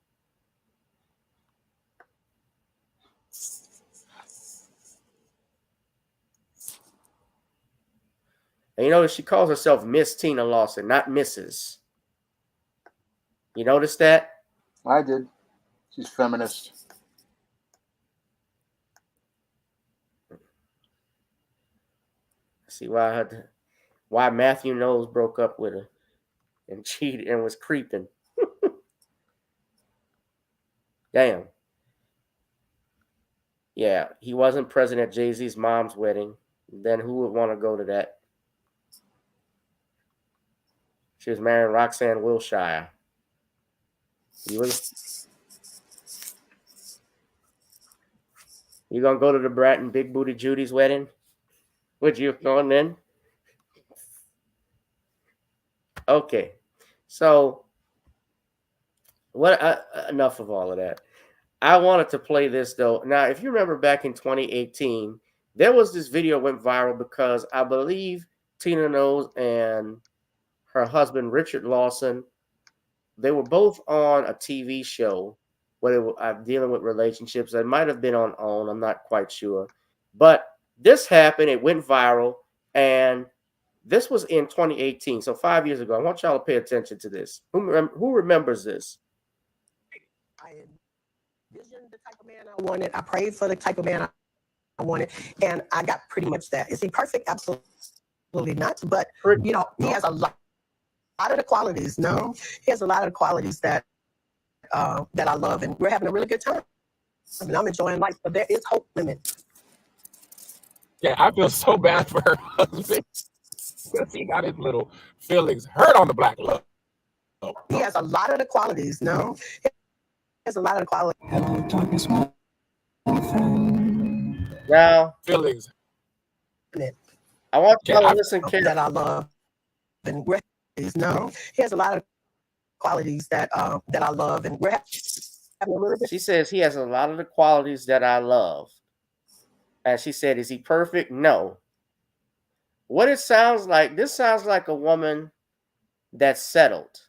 And you notice she calls herself Miss Tina Lawson, not Mrs. You notice that? I did. She's feminist. See why Matthew Knowles broke up with her and cheated and was creeping. Damn. Yeah, he wasn't present at Jay-Z's mom's wedding. Then who would want to go to that? She was marrying Roxanne Wilshire. You gonna go to the Brat and Big Booty Judy's wedding? Would you going then? Okay, so enough of all of that. I wanted to play this though. Now, if you remember back in 2018, there was this video went viral because I believe Tina Knowles and her husband Richard Lawson, they were both on a TV show where they were dealing with relationships. It might have been on OWN. I'm not quite sure, but this happened. It went viral, and this was in 2018, so 5 years ago. I want y'all to pay attention to this. Who remembers this? I envisioned the type of man I wanted. I prayed for the type of man I wanted, and I got pretty much that. Is he perfect? Absolutely not. But he has a lot of the qualities. No, he has a lot of the qualities that I love, and we're having a really good time. I mean, I'm enjoying life, but there is hope limit. Yeah, I feel so bad for her husband because he got his little feelings hurt on the black love. He has a lot of the qualities, no? He has a lot of the qualities. Hello, darkness, my friend. Now, Feelings. I want you Yeah, to listen carefully. That I love and we're no. He has a lot of qualities that that I love, and we're having a little bit. She says he has a lot of the qualities that I love. And she said, is he perfect? No. What it sounds like, this sounds like a woman that's settled.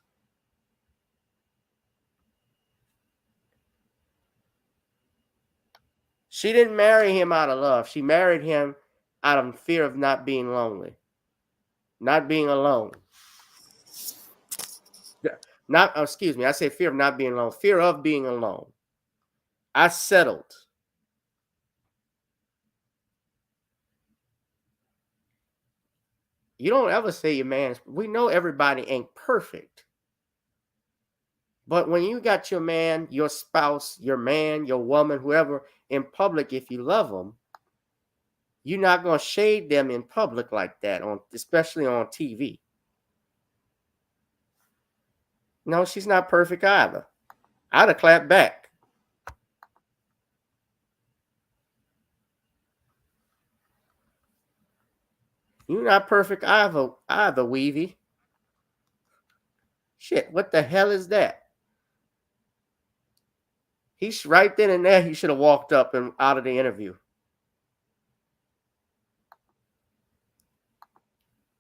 She didn't marry him out of love. She married him out of fear of not being lonely, not being alone. Not, excuse me, I say fear of not being alone, fear of being alone. I settled. You don't ever say your man, we know everybody ain't perfect. But when you got your man, your spouse, your man, your woman, whoever in public, if you love them, you're not going to shade them in public like that, especially on TV. No, she's not perfect either. I'd have clapped back. You're not perfect either, Weavy. Shit, what the hell is that? He's right then and there. He should have walked up and out of the interview.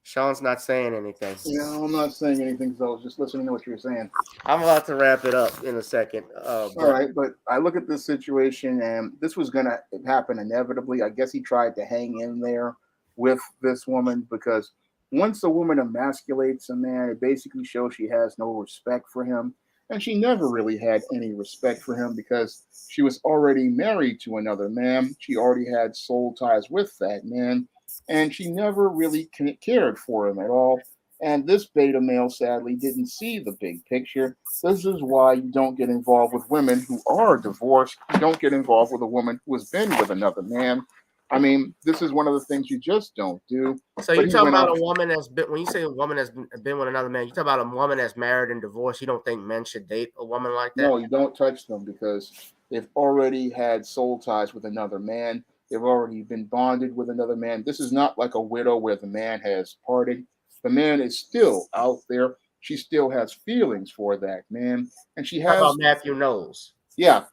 Shawn's not saying anything. No, I'm not saying anything, so I was just listening to what you were saying. I'm about to wrap it up in a second. All right, but I look at this situation, and this was going to happen inevitably. I guess he tried to hang in there with this woman because once a woman emasculates a man, it basically shows she has no respect for him. And she never really had any respect for him because she was already married to another man. She already had soul ties with that man, and she never really cared for him at all. And this beta male sadly didn't see the big picture. This is why you don't get involved with women who are divorced. You don't get involved with a woman who has been with another man. I mean, this is one of the things you just don't do. So you're talking about a woman that's been, when you say a woman that's been with another man, you talk about a woman that's married and divorced. You don't think men should date a woman like that? No, you don't touch them because they've already had soul ties with another man. They've already been bonded with another man. This is not like a widow where the man has parted. The man is still out there. She still has feelings for that man. And she has. How about Matthew Knowles? Yeah.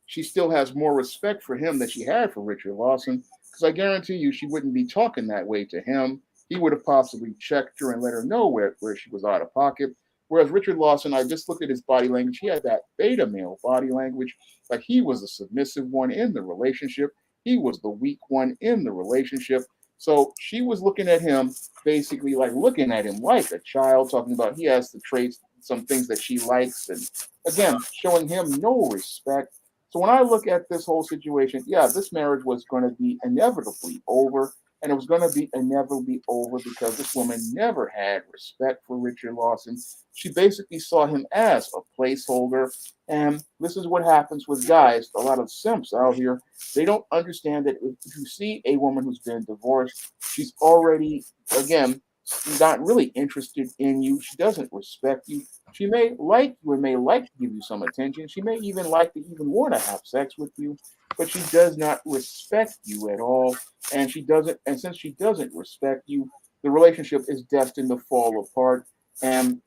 She still has more respect for him than she had for Richard Lawson. Because I guarantee you she wouldn't be talking that way to him. He would have possibly checked her and let her know where she was out of pocket. Whereas Richard Lawson, I just looked at his body language. He had that beta male body language. Like he was the submissive one in the relationship. He was the weak one in the relationship. So she was looking at him, basically like looking at him like a child, talking about he has the traits, some things that she likes, and again, showing him no respect. So when I look at this whole situation, yeah, this marriage was going to be inevitably over, and it was going to be inevitably over because this woman never had respect for Richard Lawson. She basically saw him as a placeholder, and this is what happens with guys. A lot of simps out here, they don't understand that if you see a woman who's been divorced, she's already, again, not really interested in you. She doesn't respect you. She may like you and may like to give you some attention. She may even like to even want to have sex with you, but she does not respect you at all. And she doesn't, and since she doesn't respect you, the relationship is destined to fall apart. And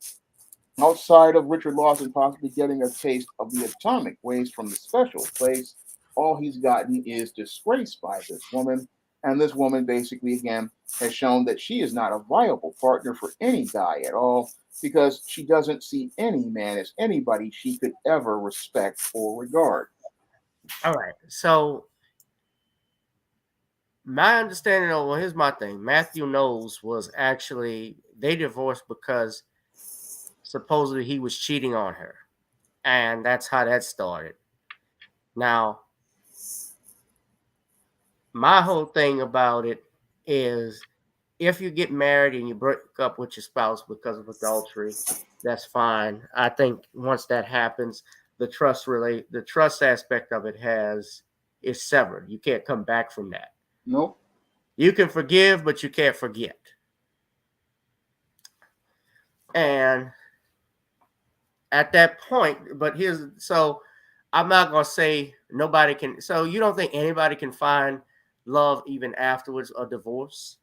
outside of Richard Lawson possibly getting a taste of the atomic waste from the special place, all he's gotten is disgrace by this woman. And this woman basically, again, has shown that she is not a viable partner for any guy at all because she doesn't see any man as anybody she could ever respect or regard. All right. So my understanding of, well, here's my thing. Matthew Knowles was actually, they divorced because supposedly he was cheating on her. And that's how that started. Now, my whole thing about it is if you get married and you break up with your spouse because of adultery, that's fine. I think once that happens, the trust aspect of it is severed. You can't come back from that. Nope. You can forgive, but you can't forget. And at that point, so I'm not gonna say nobody can. So you don't think anybody can find love even afterwards a divorce?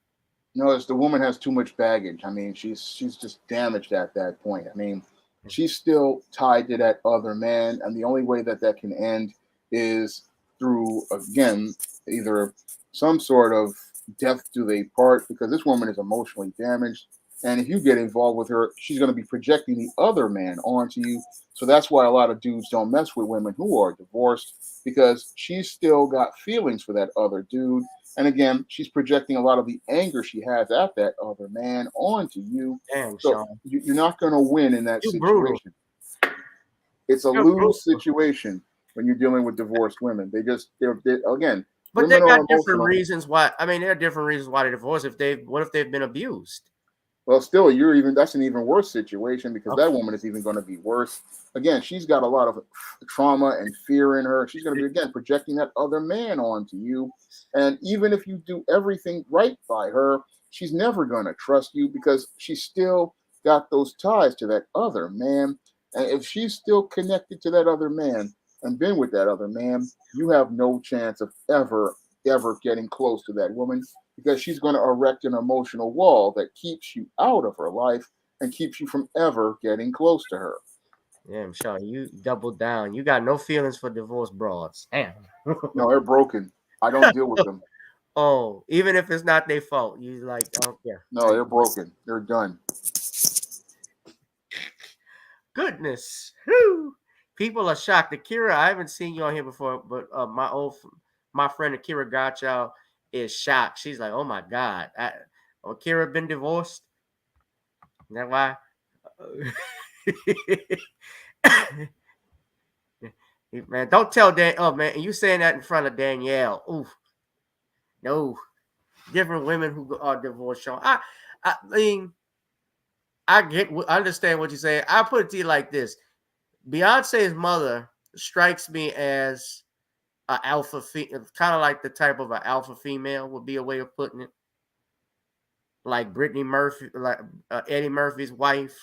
No, it's the woman has too much baggage. I mean, she's just damaged at that point. I mean, she's still tied to that other man, and the only way that can end is through, again, either some sort of death do they part, because this woman is emotionally damaged, and if you get involved with her, she's going to be projecting the other man onto you. So that's why a lot of dudes don't mess with women who are divorced, because she's still got feelings for that other dude. And again, she's projecting a lot of the anger she has at that other man onto you. Damn, so Shawn. you're not going to win in that You're brutal. situation. It's a You're lose brutal. situation when you're dealing with divorced women. They're again, But women they got are different emotional. reasons why. I mean, there are different reasons why they divorce. What if they've been abused? Well, still, that's an even worse situation, because that woman is even going to be worse. Again, she's got a lot of trauma and fear in her. She's going to be, again, projecting that other man onto you. And even if you do everything right by her, she's never going to trust you, because she's still got those ties to that other man. And if she's still connected to that other man and been with that other man, you have no chance of ever getting close to that woman, because she's going to erect an emotional wall that keeps you out of her life and keeps you from ever getting close to her. Damn, Shawn, you doubled down. You got no feelings for divorced broads. Damn. No, they're broken. I don't deal with them. Oh, even if it's not their fault, you like, oh yeah. No, they're broken. They're done. Goodness. Whew. People are shocked. Akira, I haven't seen you on here before, but my friend Akira Gachow is shocked. She's like, oh my God. Akira been divorced? Is that why? Man, don't tell Dan. Oh man, you saying that in front of Danielle. Ooh. No. Different women who are divorced, Shawn. I mean, I understand what you're saying. I'll put it to you like this. Beyonce's mother strikes me as an alpha female, kind of like the type of an alpha female would be a way of putting it. Like Brittany Murphy, like Eddie Murphy's wife.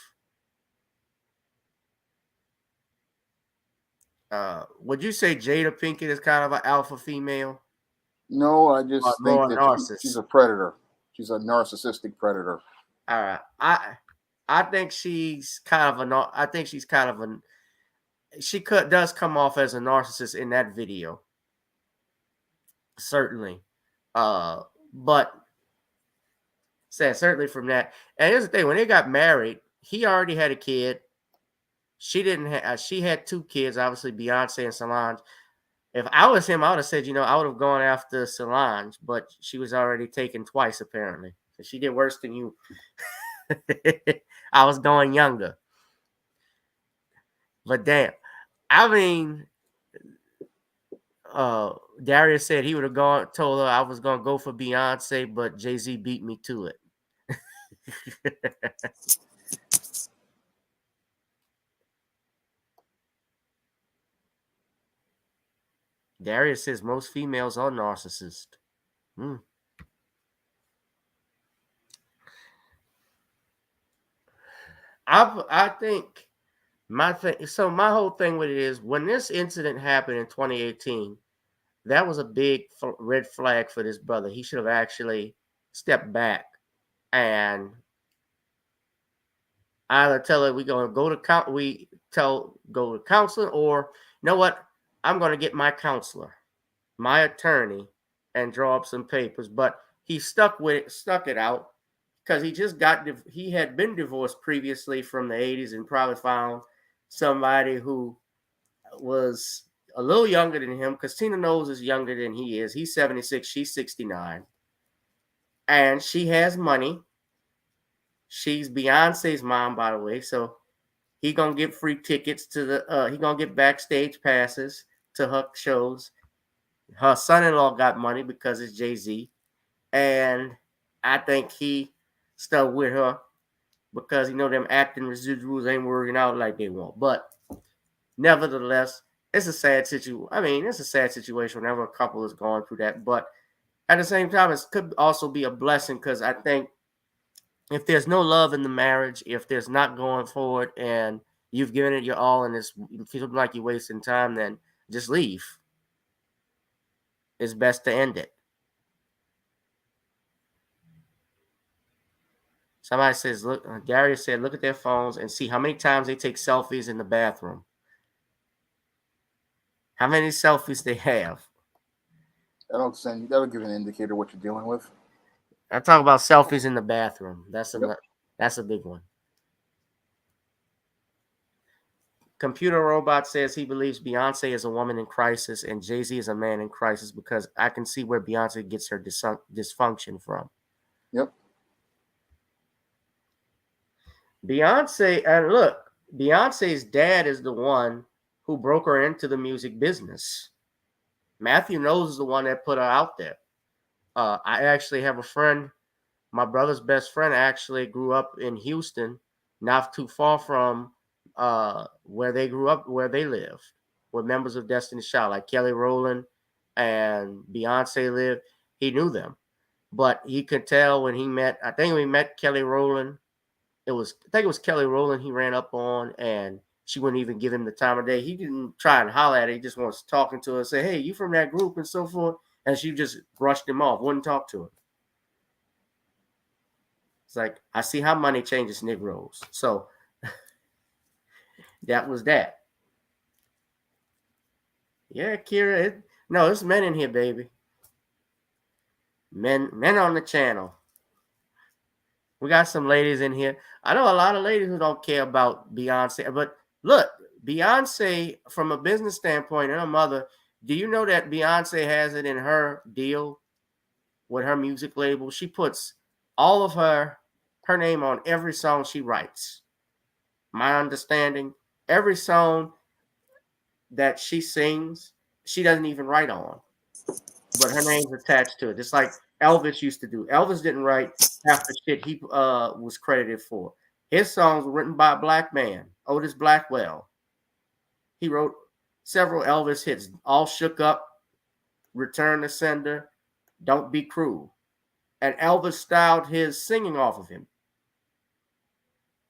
Would you say Jada Pinkett is kind of an alpha female? No, I just think that narcissist. she's a predator. She's a narcissistic predator. All right. I think she's kind of does come off as a narcissist in that video. Certainly. But certainly from that. And here's the thing, when they got married, he already had a kid. She didn't have she had 2 kids, obviously Beyonce and Solange. If I was him, I would have said, I would have gone after Solange, but she was already taken twice, apparently. So she did worse than you. I was going younger. But damn. I mean, Darius said he would have told her I was gonna go for Beyonce, but Jay-Z beat me to it. Darius says most females are narcissists. I think my whole thing with it is, when this incident happened in 2018, that was a big red flag for this brother. He should have actually stepped back and either tell her we're gonna go to counseling, or you know what, I'm gonna get my counselor, my attorney, and draw up some papers. But he stuck it out, because he had been divorced previously from the 80s and probably found somebody who was a little younger than him, because Tina Knowles is younger than he is. He's 76, she's 69. And she has money. She's Beyonce's mom, by the way. So he gonna get free tickets to he gonna get backstage passes to her shows. Her son-in-law got money because it's Jay-Z. And I think he stuck with her because them acting residuals ain't working out like they want. But nevertheless, it's a sad situation. I mean, it's a sad situation whenever a couple is going through that. But at the same time, it could also be a blessing because I think if there's no love in the marriage, if there's not going forward and you've given it your all and you feel like you're wasting time, then just leave. It's best to end it. Somebody says, look, Darius said, look at their phones and see how many times they take selfies in the bathroom. How many selfies they have. That'll give an indicator what you're dealing with. I talk about selfies in the bathroom. That's a big one. Computer Robot says he believes Beyonce is a woman in crisis and Jay-Z is a man in crisis because I can see where Beyonce gets her dysfunction from. Yep. Beyonce, and look, Beyonce's dad is the one who broke her into the music business. Matthew Knowles is the one that put her out there. I actually have a friend, my brother's best friend actually grew up in Houston, not too far from where they grew up, where they live, where members of Destiny's Child, like Kelly Rowland and Beyonce live. He knew them, but he could tell when he met, I think we met Kelly Rowland. I think it was Kelly Rowland he ran up on, and she wouldn't even give him the time of day. He didn't try and holler at her. He just was talking to her, say, hey, you from that group and so forth. And she just brushed him off, wouldn't talk to him. It's like, I see how money changes Negroes. So that was that. Yeah, Kira. No, there's men in here, baby. Men on the channel. We got some ladies in here. I know a lot of ladies who don't care about Beyonce. But look, Beyonce, from a business standpoint, and her mother, do you know that Beyonce has it in her deal with her music label? She puts all of her name on every song she writes. My understanding, every song that she sings, she doesn't even write on, but her name's attached to it. Just like Elvis used to do. Elvis didn't write half the shit he was credited for. His songs were written by a black man, Otis Blackwell. He wrote several Elvis hits, All Shook Up, Return to Sender, Don't Be Cruel. And Elvis styled his singing off of him.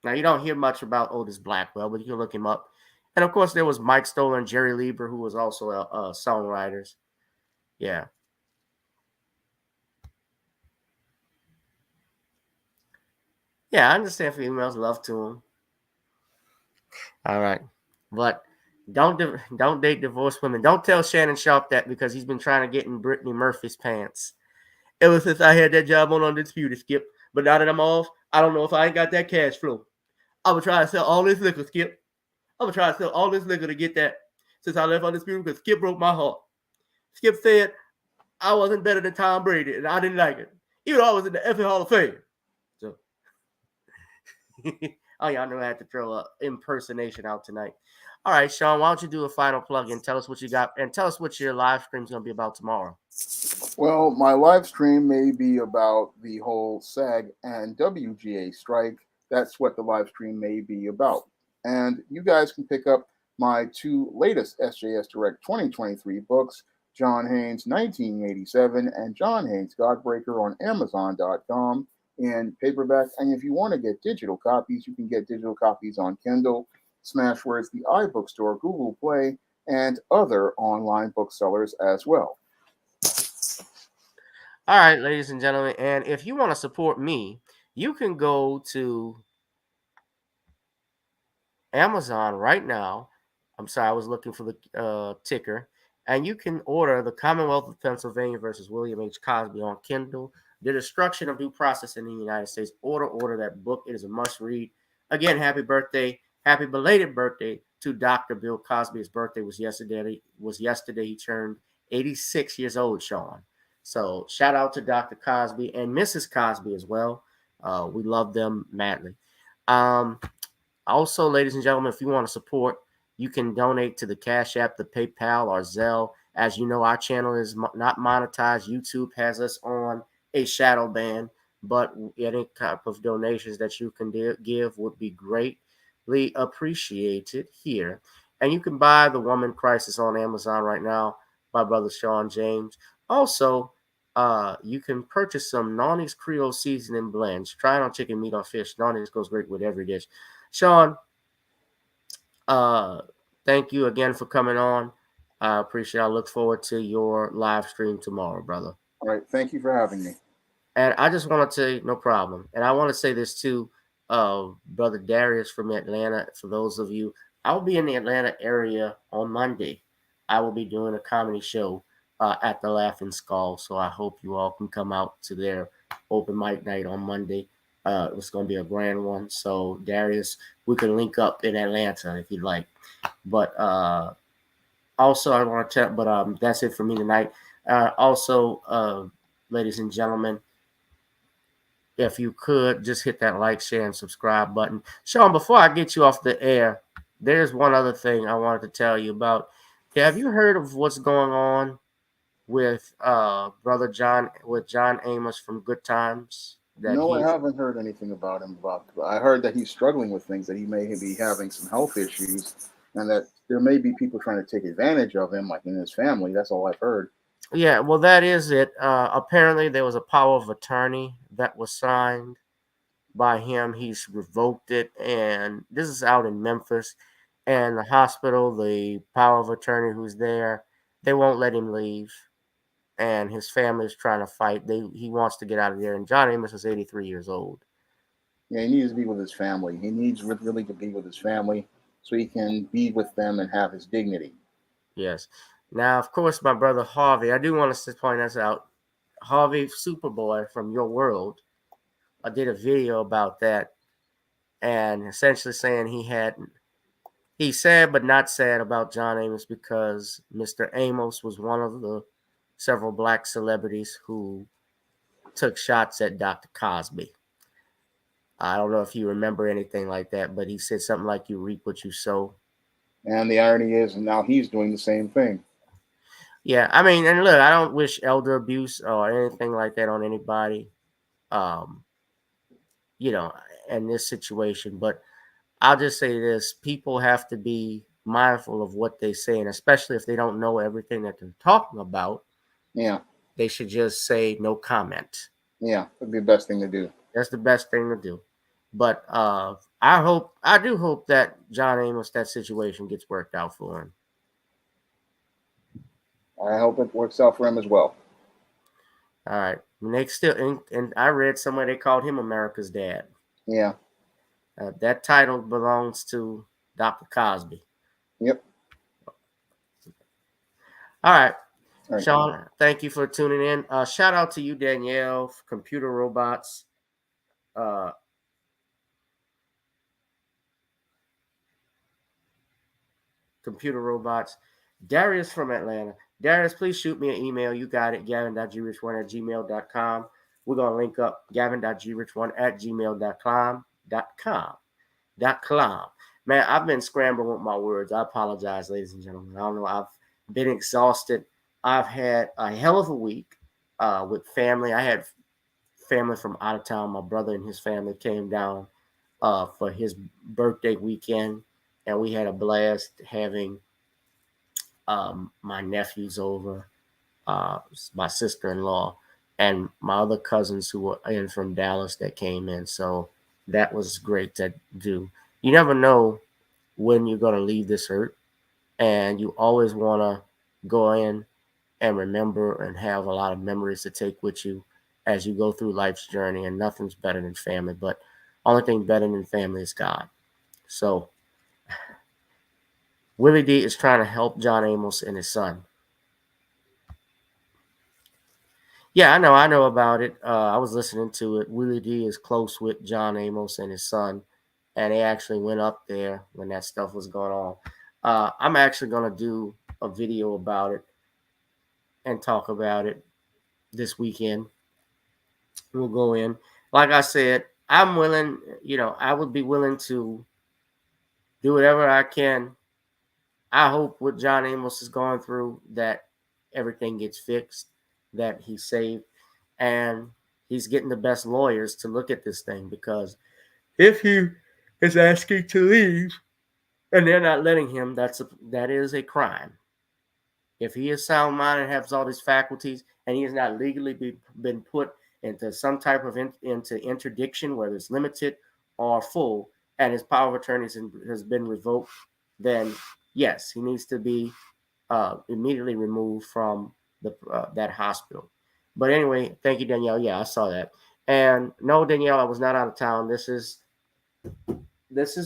Now, you don't hear much about Otis Blackwell, but you can look him up. And, of course, there was Mike Stoller and Jerry Lieber, who was also songwriters. Yeah. Yeah, I understand females love to him. All right. But don't date divorced women. Don't tell Shannon Sharp that because he's been trying to get in Brittany Murphy's pants. Ever since I had that job on Undisputed, Skip. But now that I'm off, I don't know if I ain't got that cash flow. I'm going to try to sell all this liquor, Skip. I'm going to try to sell all this liquor to get that since I left Undisputed because Skip broke my heart. Skip said I wasn't better than Tom Brady, and I didn't like it. Even though I was in the effing Hall of Fame. So, oh, y'all know I had to throw an impersonation out tonight. All right, Sean, why don't you do a final plug and tell us what you got and tell us what your live stream is going to be about tomorrow. Well, my live stream may be about the whole SAG and WGA strike. That's what the live stream may be about. And you guys can pick up my two latest SJS Direct 2023 books, John Haynes 1987 and John Haynes Godbreaker, on Amazon.com in paperback. And if you want to get digital copies, you can get digital copies on Kindle, Smashwords, the iBookstore, Google Play, and other online booksellers as well. All right, ladies and gentlemen, and if you want to support me, you can go to Amazon right now. I'm sorry, I was looking for the ticker. And you can order The Commonwealth of Pennsylvania versus William H. Cosby on Kindle. The Destruction of Due Process in the United States. Order that book. It is a must read. Again, happy belated birthday to Dr. Bill Cosby. His birthday was yesterday. He turned 86 years old, Sean. So shout out to Dr. Cosby and Mrs. Cosby as well. We love them madly. Also, ladies and gentlemen, if you want to support, you can donate to the Cash App, the PayPal, or Zelle. As you know, our channel is not monetized. YouTube has us on a shadow ban, but any type of donations that you can give would be greatly appreciated here. And you can buy The Woman Crisis on Amazon right now by brother Shawn James. Also, you can purchase some Nani's Creole seasoning blends. Try it on chicken, meat, or fish. Nani's goes great with every dish. Shawn, thank you again for coming on. I appreciate it. I look forward to your live stream tomorrow, brother. All right. Thank you for having me. And I just want to say, no problem. And I want to say this too, brother Darius from Atlanta. For those of you, I'll be in the Atlanta area on Monday. I will be doing a comedy show at the Laughing Skull. So I hope you all can come out to their open mic night on Monday. It's going to be a grand one. So Darius, we can link up in Atlanta if you'd like. But also, I want to tell. But that's it for me tonight. Also, ladies and gentlemen, if you could just hit that like, share, and subscribe button. Shawn, before I get you off the air, there's one other thing I wanted to tell you about. Have you heard of what's going on with brother John, with John Amos from Good Times? No, I haven't heard anything about him. I heard that he's struggling with things, that he may be having some health issues, and that there may be people trying to take advantage of him, like in his family. That's all I've heard. Yeah, well, that is it. Apparently, there was a power of attorney that was signed by him. He's revoked it, and this is out in Memphis. And the hospital, the power of attorney who's there, they won't let him leave. And his family is trying to fight. He wants to get out of there. And John Amos is 83 years old. Yeah, he needs to be with his family. He needs really to be with his family so he can be with them and have his dignity. Yes. Now, of course, my brother Harvey, I do want to point this out. Harvey Superboy from Your World, I did a video about that and essentially saying he's sad but not sad about John Amos because Mr. Amos was one of the several black celebrities who took shots at Dr. Cosby. I don't know if you remember anything like that, but he said something like you reap what you sow. And the irony is now he's doing the same thing. Yeah, I mean, and look, I don't wish elder abuse or anything like that on anybody, in this situation. But I'll just say this: people have to be mindful of what they say, and especially if they don't know everything that they're talking about. Yeah. They should just say no comment. Yeah, that'd be the best thing to do. That's the best thing to do. But I do hope that John Amos, that situation gets worked out for him. I hope it works out for him as well. All right. Next, and I read somewhere they called him America's dad. Yeah. That title belongs to Dr. Cosby. Yep. All right. Shawn, thank you for tuning in. Shout out to you, Danielle, for Computer Robots. Computer Robots. Darius from Atlanta. Darius, please shoot me an email. You got it, gavin.grich1@gmail.com. We're going to link up gavin.grich1@gmail.com. Man, I've been scrambling with my words. I apologize, ladies and gentlemen. I don't know. I've been exhausted. I've had a hell of a week with family. I had family from out of town. My brother and his family came down for his birthday weekend, and we had a blast having my nephews over, my sister-in-law, and my other cousins who were in from Dallas that came in. So that was great to do. You never know when you're going to leave this earth, and you always want to go in and remember and have a lot of memories to take with you as you go through life's journey. And nothing's better than family, but only thing better than family is God. So Willie D is trying to help John Amos and his son. Yeah, I know about it. I was listening to it. Willie D is close with John Amos and his son, and they actually went up there when that stuff was going on. I'm actually going to do a video about it and talk about it this weekend. We'll go in. Like I said, I'm willing, I would be willing to do whatever I can. I hope what John Amos is going through, that everything gets fixed, that he's saved, and he's getting the best lawyers to look at this thing, because if he is asking to leave, and they're not letting him. That is a crime. If he is sound minded and has all his faculties, and he has not legally been put into some type of into interdiction, whether it's limited or full, and his power of attorney has been revoked, then yes, he needs to be immediately removed from that hospital. But anyway, thank you, Danielle. Yeah, I saw that. And no, Danielle, I was not out of town. This is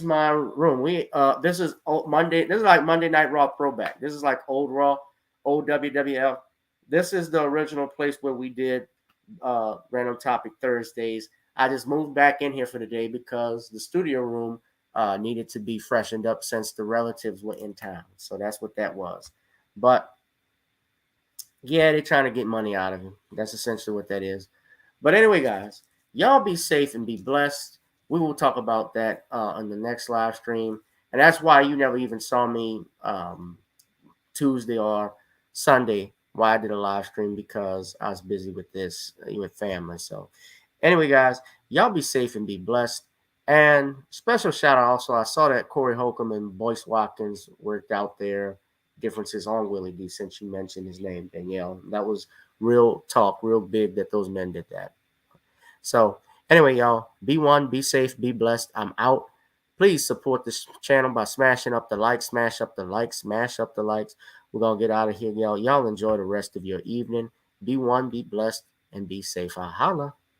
my room. This is Monday. This is like Monday Night Raw throwback. This is like old Raw, old WWF. This is the original place where we did Random Topic Thursdays. I just moved back in here for the day because the studio room needed to be freshened up since the relatives were in town. So that's what that was. But yeah, they're trying to get money out of him. That's essentially what that is. But anyway, guys, y'all be safe and be blessed. We will talk about that on the next live stream. And that's why you never even saw me Tuesday or Sunday, why I did a live stream, because I was busy with this, with family. So anyway, guys, y'all be safe and be blessed. And special shout out also, I saw that Corey Holcomb and Boyce Watkins worked out their differences on Willie D, since you mentioned his name, Danielle. That was real talk, real big that those men did that. So anyway, y'all, be one, be safe, be blessed. I'm out. Please support this channel by smashing up the like, smash up the likes, smash up the likes. We're going to get out of here, y'all. Y'all enjoy the rest of your evening. Be one, be blessed, and be safe. I'll holla.